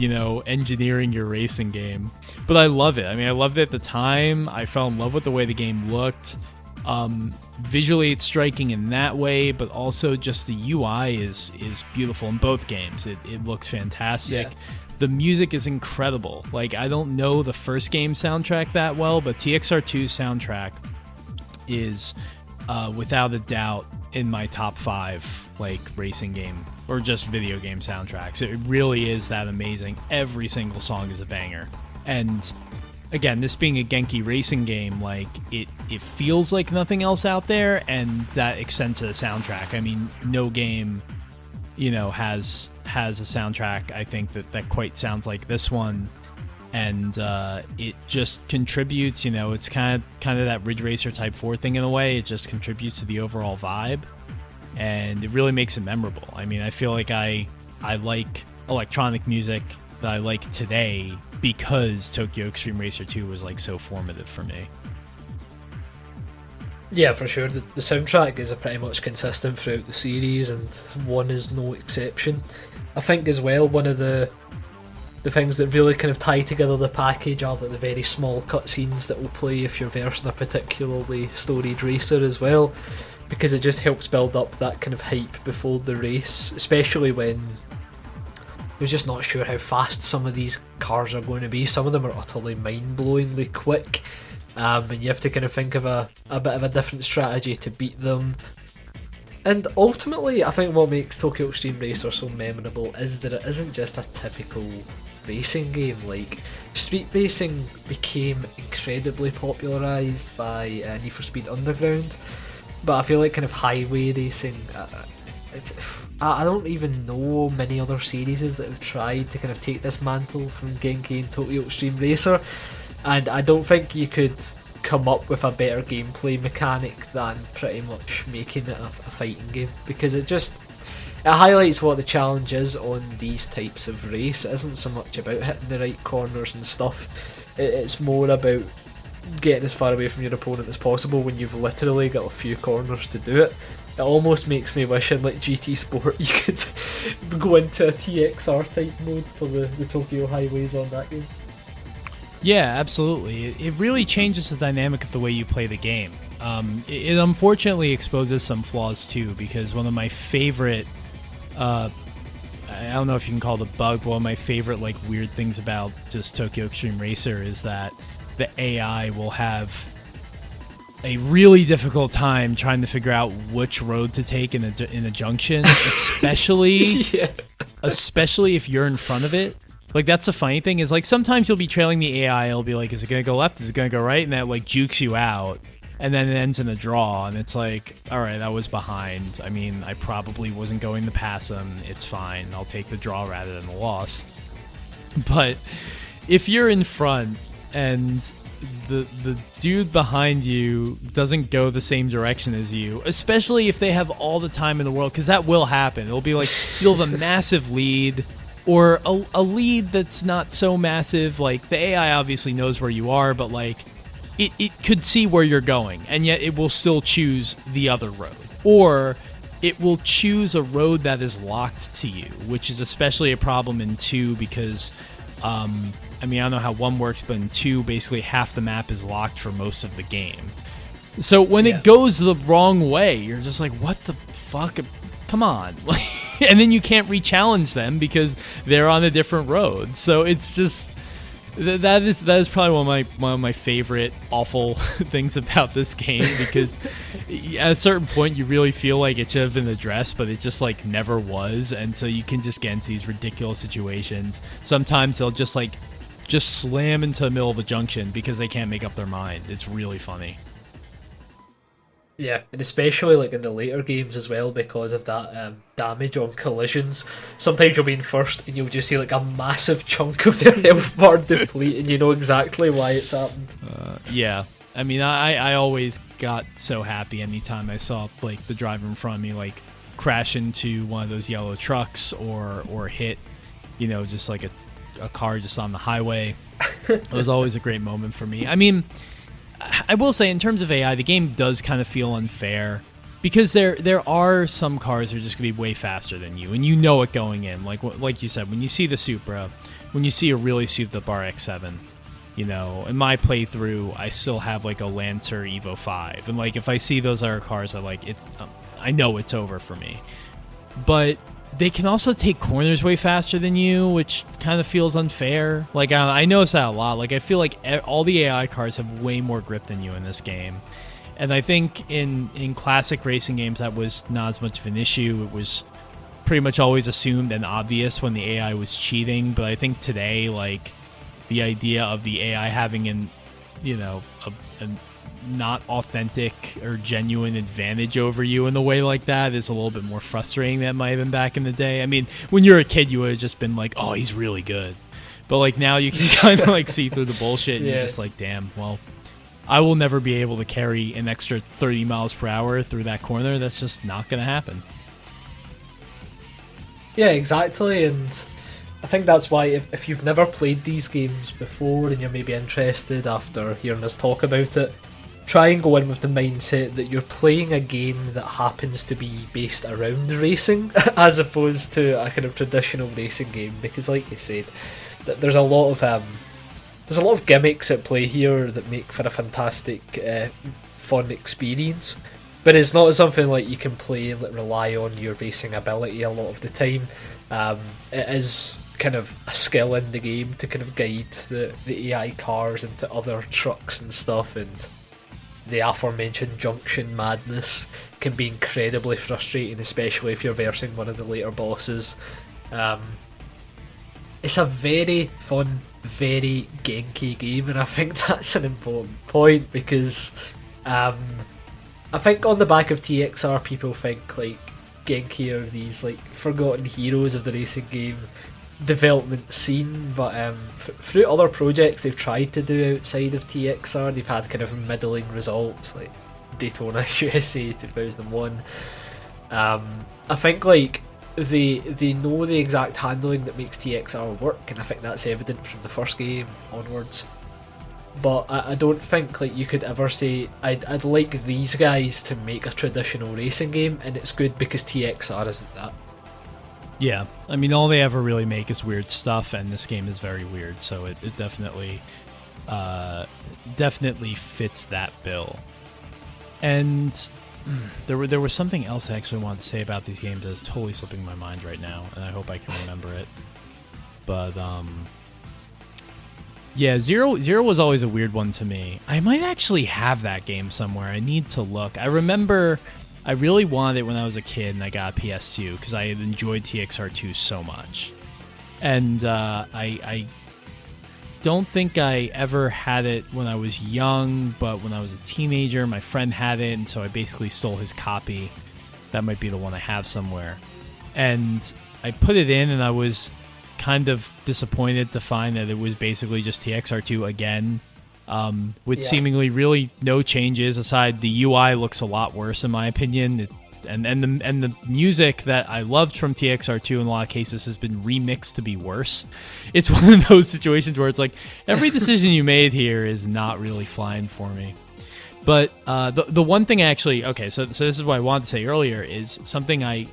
engineering your racing game. But I love it. I mean, I loved it at the time. I fell in love with the way the game looked. Visually, it's striking in that way, but also just the UI is beautiful in both games. It looks fantastic. Yeah. The music is incredible. Like, I don't know the first game soundtrack that well, but TXR2's soundtrack is without a doubt in my top 5 like racing game or just video game soundtracks. It really is that amazing. Every single song is a banger. And again, this being a Genki racing game, like it feels like nothing else out there, and that extends to the soundtrack. I mean, no game has a soundtrack, I think, that quite sounds like this one. and it just contributes. It's kind of that Ridge Racer Type 4 thing in a way. It just contributes to the overall vibe, and it really makes it memorable. I mean, I feel like I like electronic music that I like today because Tokyo Xtreme Racer 2 was like so formative for me. Yeah, for sure. The soundtrack is pretty much consistent throughout the series, and 1 is no exception. I think as well, one of the things that really kind of tie together the package are the very small cutscenes that will play if you're versing a particularly storied racer as well, because it just helps build up that kind of hype before the race, especially when you're just not sure how fast some of these cars are going to be. Some of them are utterly mind-blowingly quick, and you have to kind of think of a bit of a different strategy to beat them. And ultimately, I think what makes Tokyo Xtreme Racer so memorable is that it isn't just a typical racing game. Like, street racing became incredibly popularised by Need for Speed Underground, but I feel like kind of highway racing, I don't even know many other series that have tried to kind of take this mantle from Genki and Tokyo Xtreme Racer, and I don't think you could come up with a better gameplay mechanic than pretty much making it a fighting game, because it highlights what the challenge is on these types of race. It isn't so much about hitting the right corners and stuff, it's more about getting as far away from your opponent as possible when you've literally got a few corners to do it. It almost makes me wish in like GT Sport you could go into a TXR type mode for the Tokyo highways on that game. Yeah, absolutely. It really changes the dynamic of the way you play the game. It unfortunately exposes some flaws too, because one of my favorite, I don't know if you can call it a bug, but one of my favorite like weird things about just Tokyo Xtreme Racer is that the AI will have a really difficult time trying to figure out which road to take in a junction, especially especially if you're in front of it. Like, that's the funny thing, is like sometimes you'll be trailing the AI, it'll be like, is it gonna go left, is it gonna go right, and that like jukes you out, and then it ends in a draw, and it's like, alright, I was behind. I mean, I probably wasn't going to pass him, it's fine, I'll take the draw rather than the loss. But if you're in front and the dude behind you doesn't go the same direction as you, especially if they have all the time in the world, because that will happen. It'll be like you'll have a massive lead, or a lead that's not so massive. Like, the AI obviously knows where you are, but like it could see where you're going, and yet it will still choose the other road, or it will choose a road that is locked to you, which is especially a problem in 2, because I mean, I don't know how 1 works, but in 2, basically half the map is locked for most of the game. So when it goes the wrong way, you're just like, what the fuck? Come on. And then you can't re-challenge them because they're on a different road. So it's just, that is probably one of my favorite awful things about this game, because at a certain point you really feel like it should have been addressed, but it just like never was. And so you can just get into these ridiculous situations. Sometimes they'll just slam into the middle of a junction because they can't make up their mind. It's really funny. Yeah, and especially like in the later games as well, because of that damage on collisions. Sometimes you'll be in first and you'll just see like a massive chunk of their health bar deplete, and you know exactly why it's happened. Yeah, I mean, I always got so happy anytime I saw like the driver in front of me like crash into one of those yellow trucks or hit, just like a car just on the highway. It was always a great moment for me. I mean, I will say, in terms of AI, the game does kind of feel unfair, because there are some cars that are just going to be way faster than you, and you know it going in. Like you said, when you see the Supra, when you see a really souped-up RX-7, in my playthrough, I still have like a Lancer Evo 5, and like if I see those other cars, I know it's over for me. But they can also take corners way faster than you, which kind of feels unfair. Like, I notice that a lot. Like, I feel like all the AI cars have way more grip than you in this game. And I think in classic racing games, that was not as much of an issue. It was pretty much always assumed and obvious when the AI was cheating. But I think today, like, the idea of the AI having a not authentic or genuine advantage over you in a way like that is a little bit more frustrating than it might have been back in the day. I mean, when you're a kid, you would have just been like, oh, he's really good. But like now you can kind of like see through the bullshit, and you're just like, damn, well, I will never be able to carry an extra 30 miles per hour through that corner. That's just not going to happen. Yeah, exactly, and I think that's why if you've never played these games before and you're maybe interested after hearing us talk about it, try and go in with the mindset that you're playing a game that happens to be based around racing as opposed to a kind of traditional racing game, because like you said, there's a lot of gimmicks at play here that make for a fantastic fun experience. But it's not something like you can play and rely on your racing ability a lot of the time. It is kind of a skill in the game to kind of guide the AI cars into other trucks and stuff, and the aforementioned junction madness can be incredibly frustrating, especially if you're versing one of the later bosses. It's a very fun, very Genki game, and I think that's an important point because I think on the back of TXR, people think like Genki are these like forgotten heroes of the racing game development scene, but through other projects they've tried to do outside of TXR, they've had kind of middling results, like Daytona USA 2001. I think like they know the exact handling that makes TXR work, and I think that's evident from the first game onwards. But I don't think like you could ever say I'd like these guys to make a traditional racing game, and it's good because TXR isn't that. Yeah, I mean, all they ever really make is weird stuff, and this game is very weird, so it definitely fits that bill. And there was something else I actually wanted to say about these games that's totally slipping my mind right now, and I hope I can remember it. But yeah, Zero was always a weird one to me. I might actually have that game somewhere. I need to look. I remember I really wanted it when I was a kid and I got a PS2 because I had enjoyed TXR2 so much. And I don't think I ever had it when I was young, but when I was a teenager, my friend had it, and so I basically stole his copy. That might be the one I have somewhere. And I put it in, and I was kind of disappointed to find that it was basically just TXR2 again, with seemingly really no changes aside the UI looks a lot worse in my opinion, and the music that I loved from TXR2 in a lot of cases has been remixed to be worse. It's one of those situations where it's like every decision you made here is not really flying for me. But the one thing actually, okay, so this is what I wanted to say earlier, is something I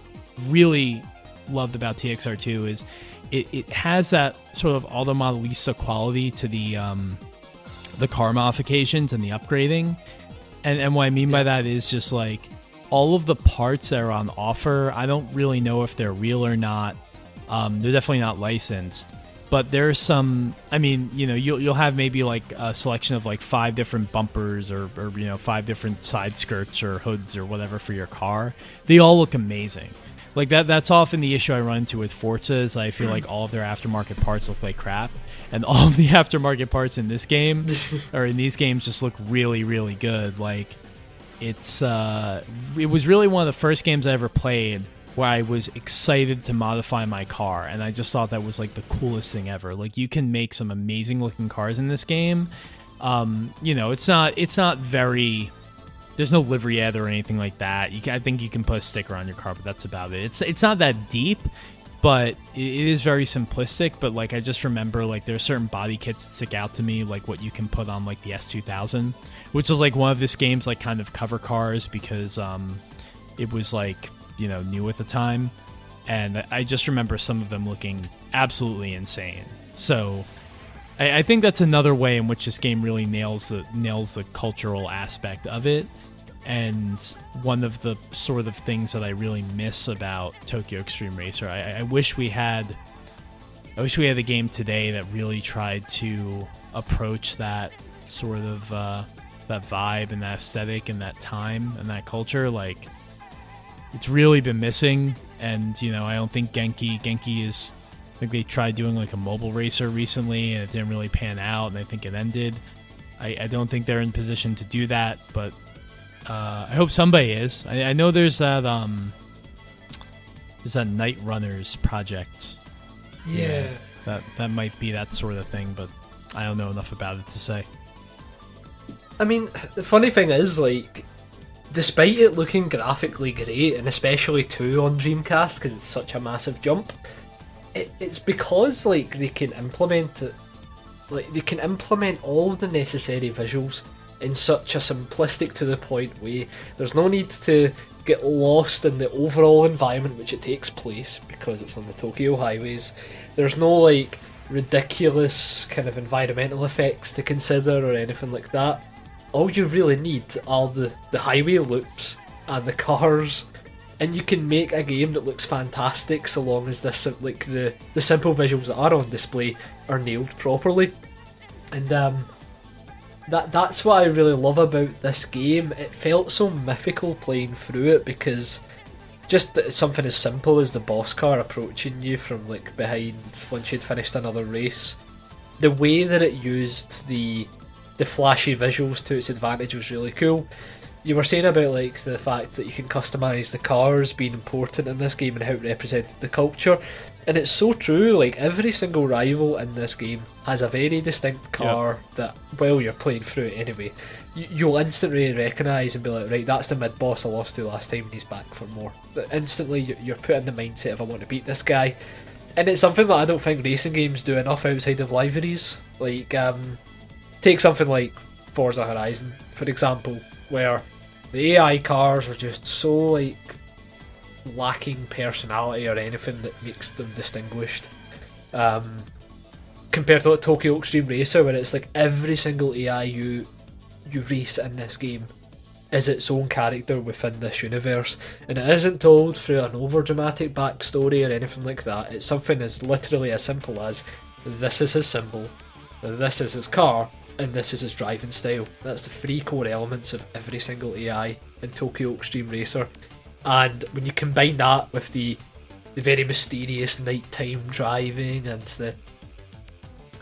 really loved about TXR2 is it has that sort of Auto Modelista quality to the car modifications and the upgrading. And what I mean by that is just like all of the parts that are on offer, I don't really know if they're real or not. They're definitely not licensed. But there's some, I mean, you know, you'll have maybe like a selection of like 5 different bumpers or you know, 5 different side skirts or hoods or whatever for your car. They all look amazing. Like that's often the issue I run into with Forza is I feel like all of their aftermarket parts look like crap, and all of the aftermarket parts in this game or in these games just look really, really good. Like it was really one of the first games I ever played where I was excited to modify my car, and I just thought that was like the coolest thing ever. Like you can make some amazing looking cars in this game. You know, it's not very. There's no livery yet or anything like that. I think you can put a sticker on your car, but that's about it. It's not that deep, but it is very simplistic. But like I just remember like there's certain body kits that stick out to me, like what you can put on like the S2000, which was like one of this game's like kind of cover cars because it was like, you know, new at the time, and I just remember some of them looking absolutely insane. So I think that's another way in which this game really nails the cultural aspect of it. And one of the sort of things that I really miss about Tokyo Xtreme Racer, I wish we had a game today that really tried to approach that sort of that vibe and that aesthetic and that time and that culture. Like it's really been missing, and you know, I don't think Genki is. I think they tried doing like a mobile racer recently, and it didn't really pan out, and I think it ended. I don't think they're in position to do that, but I hope somebody is. I know there's that Night Runners project. Yeah. that might be that sort of thing, but I don't know enough about it to say. I mean, the funny thing is, like, despite it looking graphically great, and especially 2 on Dreamcast because it's such a massive jump, it's because like they can implement it, like they can implement all the necessary visuals in such a simplistic to the point way. There's no need to get lost in the overall environment which it takes place because it's on the Tokyo highways. There's no like ridiculous kind of environmental effects to consider or anything like that. All you really need are the highway loops and the cars, and you can make a game that looks fantastic so long as the simple visuals that are on display are nailed properly. And that's what I really love about this game. It felt so mythical playing through it because just something as simple as the boss car approaching you from like behind once you'd finished another race, the way that it used the flashy visuals to its advantage was really cool. You were saying about like the fact that you can customise the cars being important in this game and how it represented the culture, and it's so true. Like every single rival in this game has a very distinct car that, well, you're playing through it anyway, you'll instantly recognise and be like, right, that's the mid-boss I lost to last time and he's back for more. But instantly you're put in the mindset of I want to beat this guy, and it's something that I don't think racing games do enough outside of liveries. Like take something like Forza Horizon, for example, where the AI cars are just so like lacking personality or anything that makes them distinguished. Compared to like Tokyo Xtreme Racer, where it's like every single AI you race in this game is its own character within this universe, and it isn't told through an over dramatic backstory or anything like that. It's something as literally as simple as this is his symbol, this is his car, and this is his driving style. That's the 3 core elements of every single AI in Tokyo Xtreme Racer. And when you combine that with the very mysterious nighttime driving and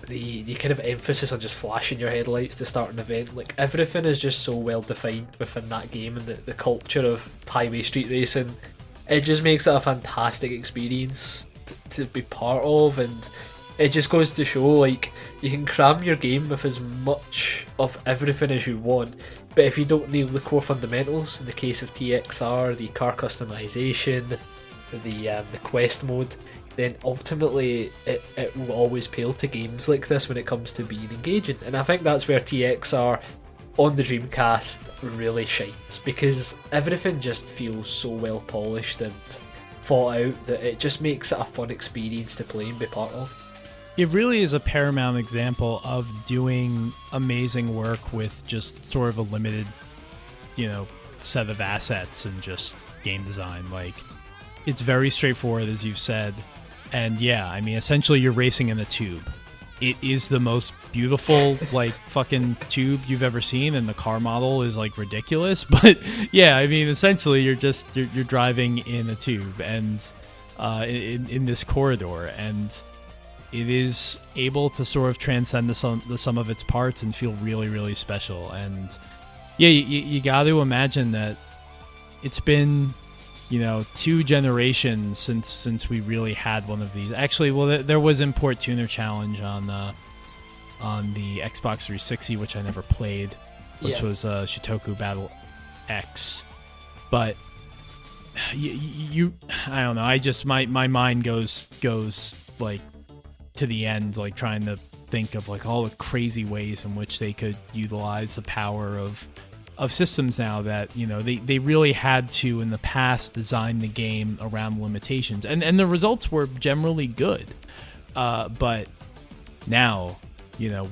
the kind of emphasis on just flashing your headlights to start an event, like everything is just so well defined within that game, and the culture of highway street racing, it just makes it a fantastic experience to be part of. And it just goes to show, like, you can cram your game with as much of everything as you want, but if you don't nail the core fundamentals, in the case of TXR, the car customization, the quest mode, then ultimately it will always pale to games like this when it comes to being engaging. And I think that's where TXR on the Dreamcast really shines, because everything just feels so well polished and thought out that it just makes it a fun experience to play and be part of. It really is a paramount example of doing amazing work with just sort of a limited, set of assets and just game design. Like, it's very straightforward, as you've said. And yeah, I mean, essentially you're racing in a tube. It is the most beautiful, like, fucking tube you've ever seen, and the car model is, like, ridiculous. But yeah, I mean, essentially you're driving in a tube and in this corridor, and it is able to sort of transcend the sum of its parts and feel really, really special. And yeah, you got to imagine that it's been, 2 generations since we really had one of these. Actually, well, there was Import Tuner Challenge on the Xbox 360, which I never played, which was Shitoku Battle X. But I don't know. I just my mind goes like to the end, like trying to think of like all the crazy ways in which they could utilize the power of systems now that they really had to in the past design the game around limitations, and the results were generally good, but now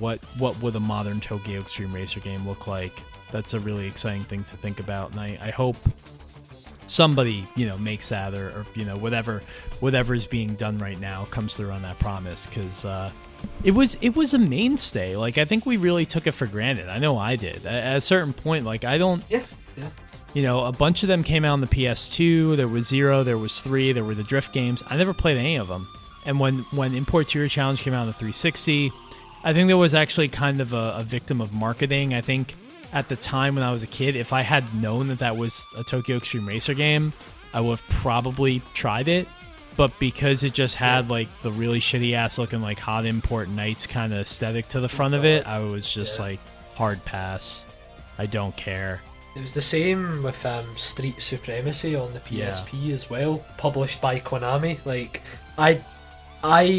what would a modern Tokyo Xtreme Racer game look like? That's a really exciting thing to think about, and I hope somebody makes that, or whatever is being done right now comes through on that promise, because it was a mainstay. Like, I think we really took it for granted. I know I did at a certain point. Like, I don't a bunch of them came out on the PS2. There was 0, there was 3, there were the drift games. I never played any of them. And when Import Tuner Challenge came out on the 360, I think there was actually kind of a victim of marketing. I think at the time when I was a kid, if I had known that was a Tokyo Xtreme Racer game, I would have probably tried it. but because it just had like the really shitty ass looking like hot import Knights kind of aesthetic to the front of it, I was just like, hard pass. I don't care. It was the same with Street Supremacy on the PSP as well, published by Konami. Like, I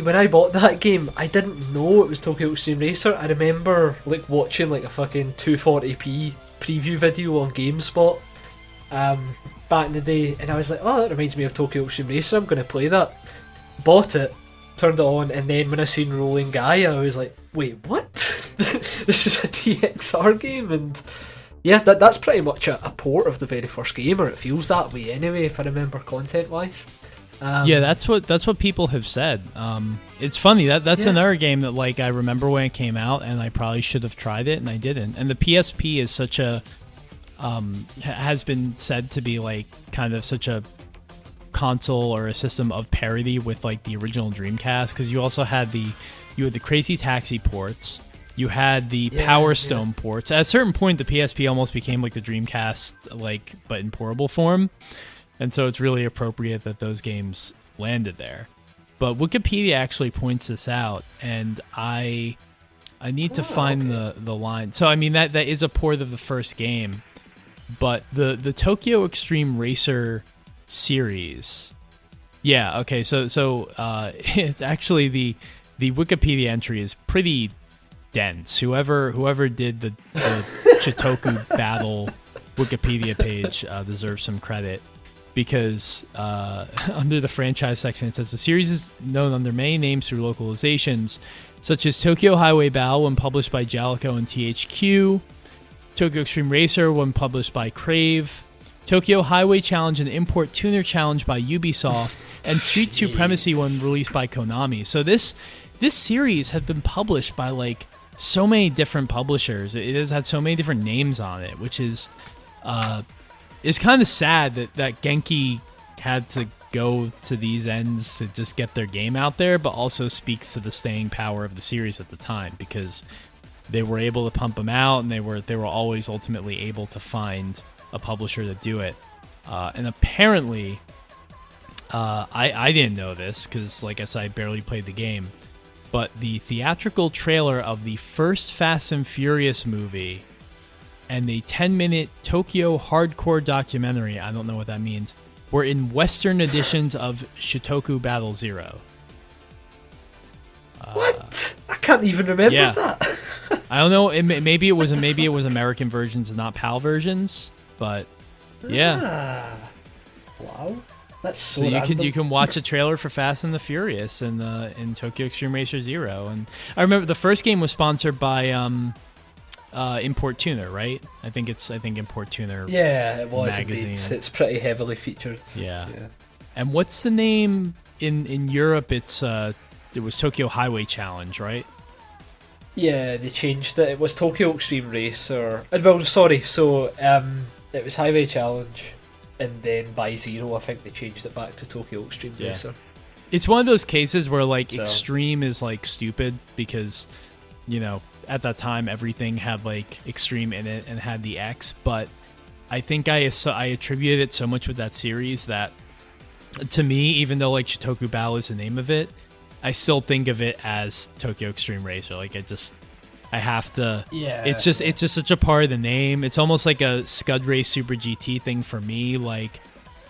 when I bought that game, I didn't know it was Tokyo Extreme Racer. I remember like watching like a fucking 240p preview video on GameSpot back in the day, and I was like, oh, that reminds me of Tokyo Extreme Racer, I'm going to play that. Bought it, turned it on, and then when I seen Rolling Guy, I was like, wait, what? This is a DXR game? And yeah, that's pretty much a port of the very first game, or it feels that way anyway, if I remember content-wise. Yeah, that's what people have said. It's funny that's another game that like I remember when it came out, and I probably should have tried it, and I didn't. And the PSP is such a has been said to be like kind of such a console or a system of parity with like the original Dreamcast, because you also had the Crazy Taxi ports, you had the Power Stone ports. At a certain point, the PSP almost became like the Dreamcast, like but in portable form. And so it's really appropriate that those games landed there. But Wikipedia actually points this out, and I need to find the line. So I mean that is a port of the first game, but the Tokyo Extreme Racer series. Yeah, okay. So it's actually the Wikipedia entry is pretty dense. Whoever did the Shitoku Battle Wikipedia page deserves some credit. Because under the franchise section, it says the series is known under many names through localizations, such as Tokyo Highway Battle when published by Jalico and THQ, Tokyo Extreme Racer when published by Crave, Tokyo Highway Challenge and Import Tuner Challenge by Ubisoft, and Street Supremacy when released by Konami. So this series has been published by like so many different publishers. It has had so many different names on it, which is... It's kind of sad that Genki had to go to these ends to just get their game out there, but also speaks to the staying power of the series at the time, because they were able to pump them out, and they were always ultimately able to find a publisher to do it. And apparently, I didn't know this because, like I said, I barely played the game, but the theatrical trailer of the first Fast and Furious movie and the 10-minute Tokyo hardcore documentary, I don't know what that means, were in Western editions of Shitoku Battle Zero. What? I can't even remember that. I don't know. Maybe it was American versions and not PAL versions, but yeah. Wow, that's so. You can watch a trailer for Fast and the Furious in Tokyo Extreme Racer Zero, and I remember the first game was sponsored by Import Tuner, right? I think Import Tuner. Yeah, it was magazine. Indeed. It's pretty heavily featured. Yeah. And what's the name in Europe? It was Tokyo Highway Challenge, right? Yeah, they changed it. It was Tokyo Extreme Racer. Well, sorry. So it was Highway Challenge, and then by Zero, I think they changed it back to Tokyo Extreme Racer. It's one of those cases where like Extreme is like stupid because, you know, at that time everything had like Extreme in it and had the X, but I think I attributed it so much with that series that to me, even though like Shitoku Battle is the name of it, I still think of it as Tokyo Extreme Racer. Like I have to. Yeah. It's just such a part of the name. It's almost like a Scud Race Super GT thing for me. Like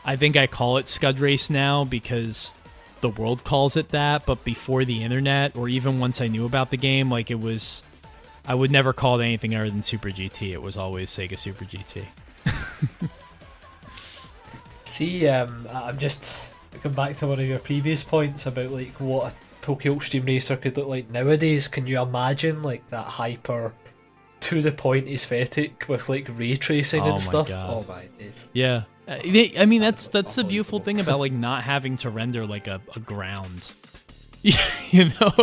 I think I call it Scud Race now because the world calls it that, but before the internet or even once I knew about the game, like I would never call it anything other than Super GT. It was always Sega Super GT. See, I'm just going back to one of your previous points about like what a Tokyo Extreme Racer could look like nowadays. Can you imagine like that hyper to the point aesthetic with like ray tracing and stuff? God. Oh my days. Yeah. I mean that's the beautiful thing about like not having to render like a ground. You know,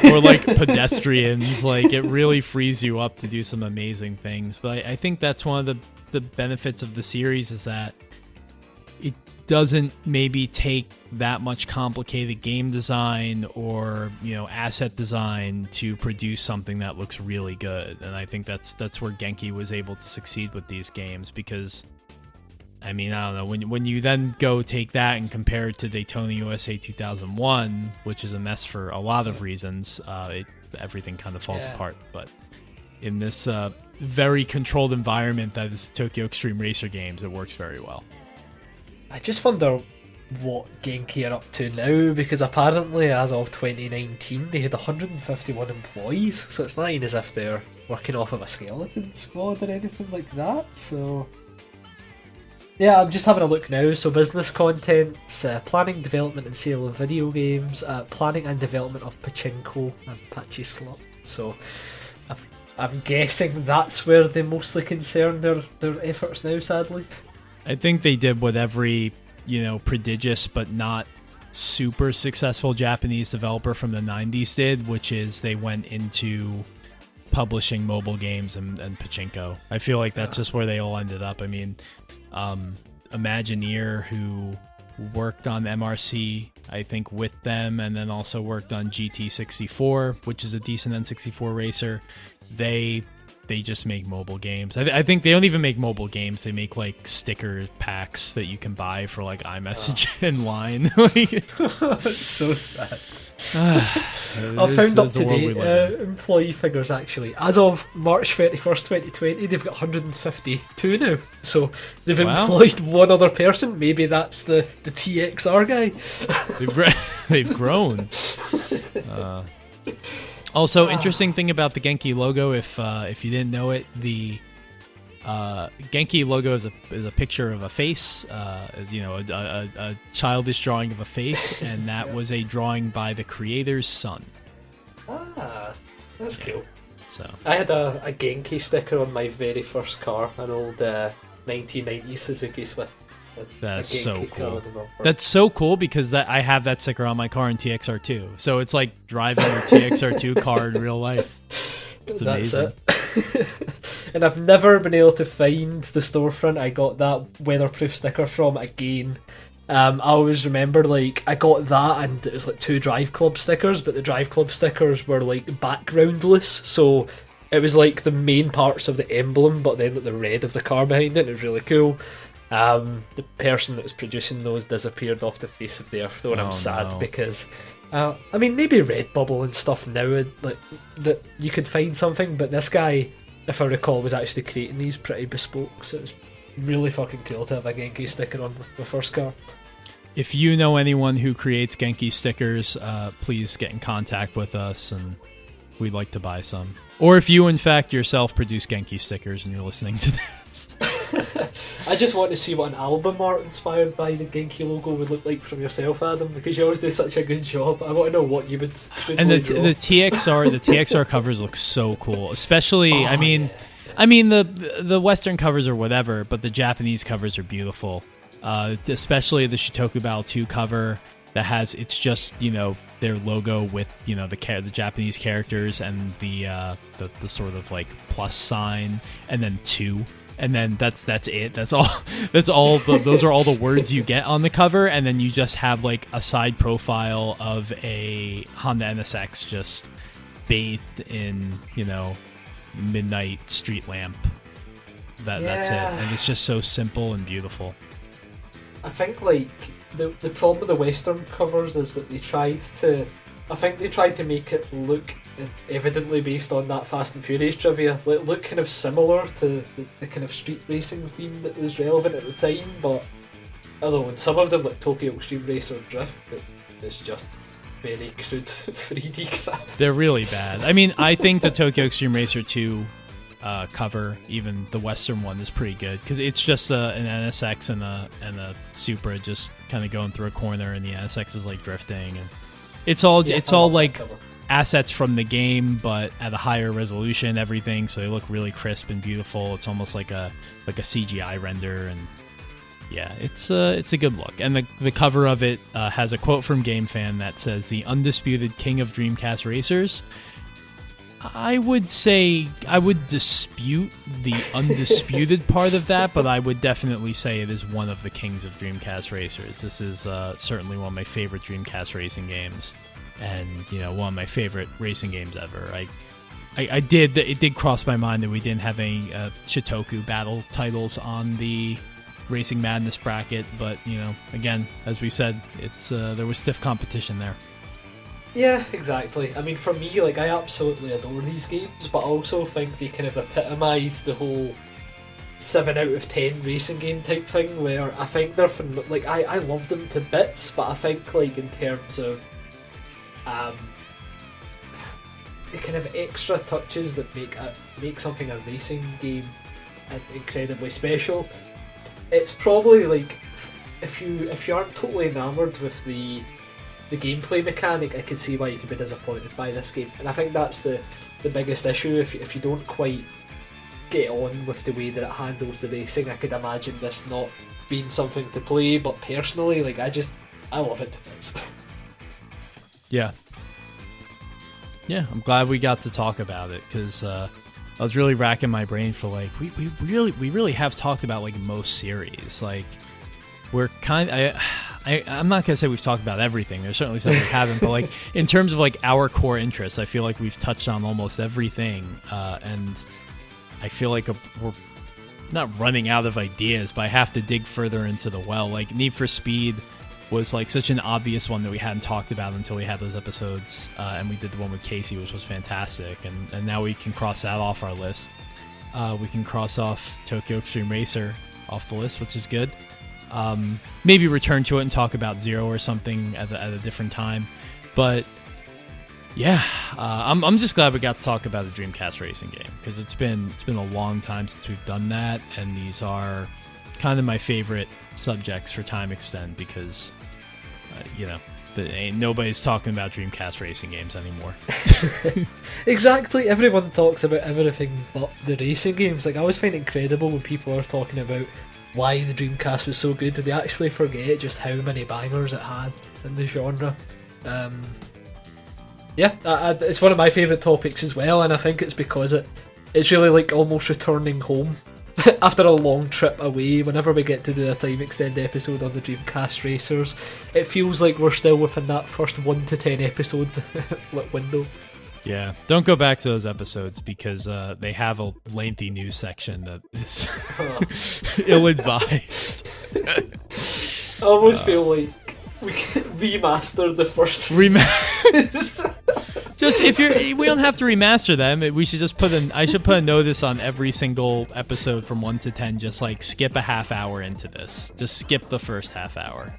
or like pedestrians. Like it really frees you up to do some amazing things. But I think that's one of the benefits of the series is that it doesn't maybe take that much complicated game design or, you know, asset design to produce something that looks really good. And I think that's where Genki was able to succeed with these games, because I mean, I don't know. When you then go take that and compare it to Daytona USA 2001, which is a mess for a lot of reasons, everything kind of falls apart. But in this very controlled environment that is Tokyo Xtreme Racer games, it works very well. I just wonder what Genki are up to now, because apparently as of 2019 they had 151 employees, so it's not even as if they're working off of a skeleton squad or anything like that. So yeah, I'm just having a look now. So business contents, planning, development and sale of video games, planning and development of pachinko and patchy slot. So I'm guessing that's where they mostly concern their efforts now, sadly. I think they did what every, prodigious but not super successful Japanese developer from the 90s did, which is they went into publishing mobile games and pachinko. I feel like that's just where they all ended up. I mean, Imagineer, who worked on MRC, I think, with them, and then also worked on GT64, which is a decent N64 racer, they just make mobile games. I think they don't even make mobile games. They make like sticker packs that you can buy for like iMessage and Line. It's so sad. I found up to date employee figures actually. As of March 31st, 2020, they've got 152 now. So they've employed one other person. Maybe that's the TXR guy. They've grown. Also, interesting thing about the Genki logo, if you didn't know it, the Genki logo is a picture of a face, a childish drawing of a face, and that was a drawing by the creator's son. Ah, that's cool. So I had a Genki sticker on my very first car, an old 1990 Suzuki Swift. That's so cool. That's so cool because I have that sticker on my car in TXR2. So it's like driving your TXR2 car in real life. It's amazing. That's it. And I've never been able to find the storefront I got that weatherproof sticker from again. I always remember I got that and it was like 2 Drive Club stickers, but the Drive Club stickers were like backgroundless, so it was like the main parts of the emblem, but then the red of the car behind it. It was really cool. The person that was producing those disappeared off the face of the earth, though, and I'm sad because, maybe Redbubble and stuff now, like that you could find something, but this guy, if I recall, was actually creating these pretty bespoke, so it's really fucking cool to have a Genki sticker on the first car. If you know anyone who creates Genki stickers, please get in contact with us, and we'd like to buy some. Or if you, in fact, yourself produce Genki stickers and you're listening to this. I just want to see what an album art inspired by the Genki logo would look like from yourself, Adam, because you always do such a good job. I want to know what you would and the TXR covers look so cool, especially the Western covers are whatever, but the Japanese covers are beautiful, especially the Shitoku Battle 2 cover that has, it's just their logo with the Japanese characters and the sort of like plus sign and then 2. And then that's it. That's all. Those are all the words you get on the cover, and then you just have like a side profile of a Honda NSX just bathed in midnight street lamp. That's it, and it's just so simple and beautiful. I think the problem with the Western covers is that they tried to make it look evidently based on that Fast and Furious trivia, look kind of similar to the kind of street racing theme that was relevant at the time, but although in some of them, like Tokyo Extreme Racer Drift, it's just very crude 3D graphics. They're really bad. I mean, I think the Tokyo Extreme Racer 2 cover, even the Western one, is pretty good because it's just an NSX and a Supra just kind of going through a corner, and the NSX is like drifting, and it's all like assets from the game, but at a higher resolution, everything, so they look really crisp and beautiful. It's almost like a CGI render, and yeah, it's a good look. And the cover of it has a quote from GameFan that says, "The undisputed king of Dreamcast racers." I would say I would dispute the undisputed part of that, but I would definitely say it is one of the kings of Dreamcast racers. This is certainly one of my favorite Dreamcast racing games, and one of my favorite racing games ever. It did cross my mind that we didn't have any Shitoku battle titles on the Racing Madness bracket, but again, as we said, it's there was stiff competition there. Yeah, exactly. I mean, for me, like, I absolutely adore these games, but I also think they kind of epitomise the whole 7 out of 10 racing game type thing, where I think they're like, I love them to bits, but I think, like, in terms of the kind of extra touches that make something a racing game incredibly special, it's probably like, if you aren't totally enamoured with the gameplay mechanic, I can see why you could be disappointed by this game. And I think that's the biggest issue. If you don't quite get on with the way that it handles the racing, I could imagine this not being something to play. But personally, like, I love it to bits. Yeah, I'm glad we got to talk about it, because I was really racking my brain for, like, we really have talked about, like, most series. Like, we're I'm not gonna say we've talked about everything. There's certainly some we haven't, but, like, in terms of, like, our core interests, I feel like we've touched on almost everything, and I feel like we're not running out of ideas, but I have to dig further into the well. Like, Need for Speed was, like, such an obvious one that we hadn't talked about until we had those episodes, and we did the one with Casey, which was fantastic, and now we can cross that off our list. We can cross off Tokyo Extreme Racer off the list, which is good. Maybe return to it and talk about Zero or something at a different time, but yeah, I'm just glad we got to talk about a Dreamcast racing game, because it's been a long time since we've done that, and these are kind of my favorite subjects for Time Extend, because nobody's talking about Dreamcast racing games anymore. Exactly, everyone talks about everything but the racing games. Like, I always find it incredible when people are talking about why the Dreamcast was so good, they actually forget just how many bangers it had in the genre. It's one of my favourite topics as well, and I think it's because it's really like almost returning home after a long trip away. Whenever we get to do a Time Extend episode on the Dreamcast racers, it feels like we're still within that first 1 to 10 episode window. Yeah, don't go back to those episodes, because they have a lengthy news section that is ill-advised. I almost feel like we can remaster the first Just we don't have to remaster them. We should just I should put a notice on every single episode from 1 to 10. Just, like, skip a half hour into this. Just skip the first half hour.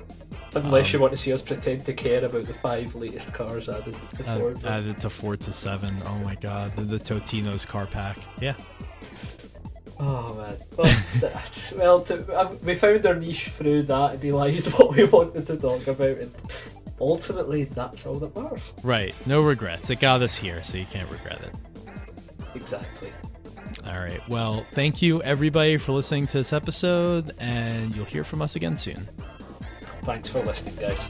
Unless you want to see us pretend to care about the 5 latest cars added to Forza. Added to Forza 7. Oh my god, the Totino's car pack. Yeah. Oh man. We found our niche through that and realised what we wanted to talk about, and ultimately that's all that matters. Right, no regrets. It got us here, so you can't regret it. Exactly. Alright, well, thank you everybody for listening to this episode, and you'll hear from us again soon. Thanks for listening, guys.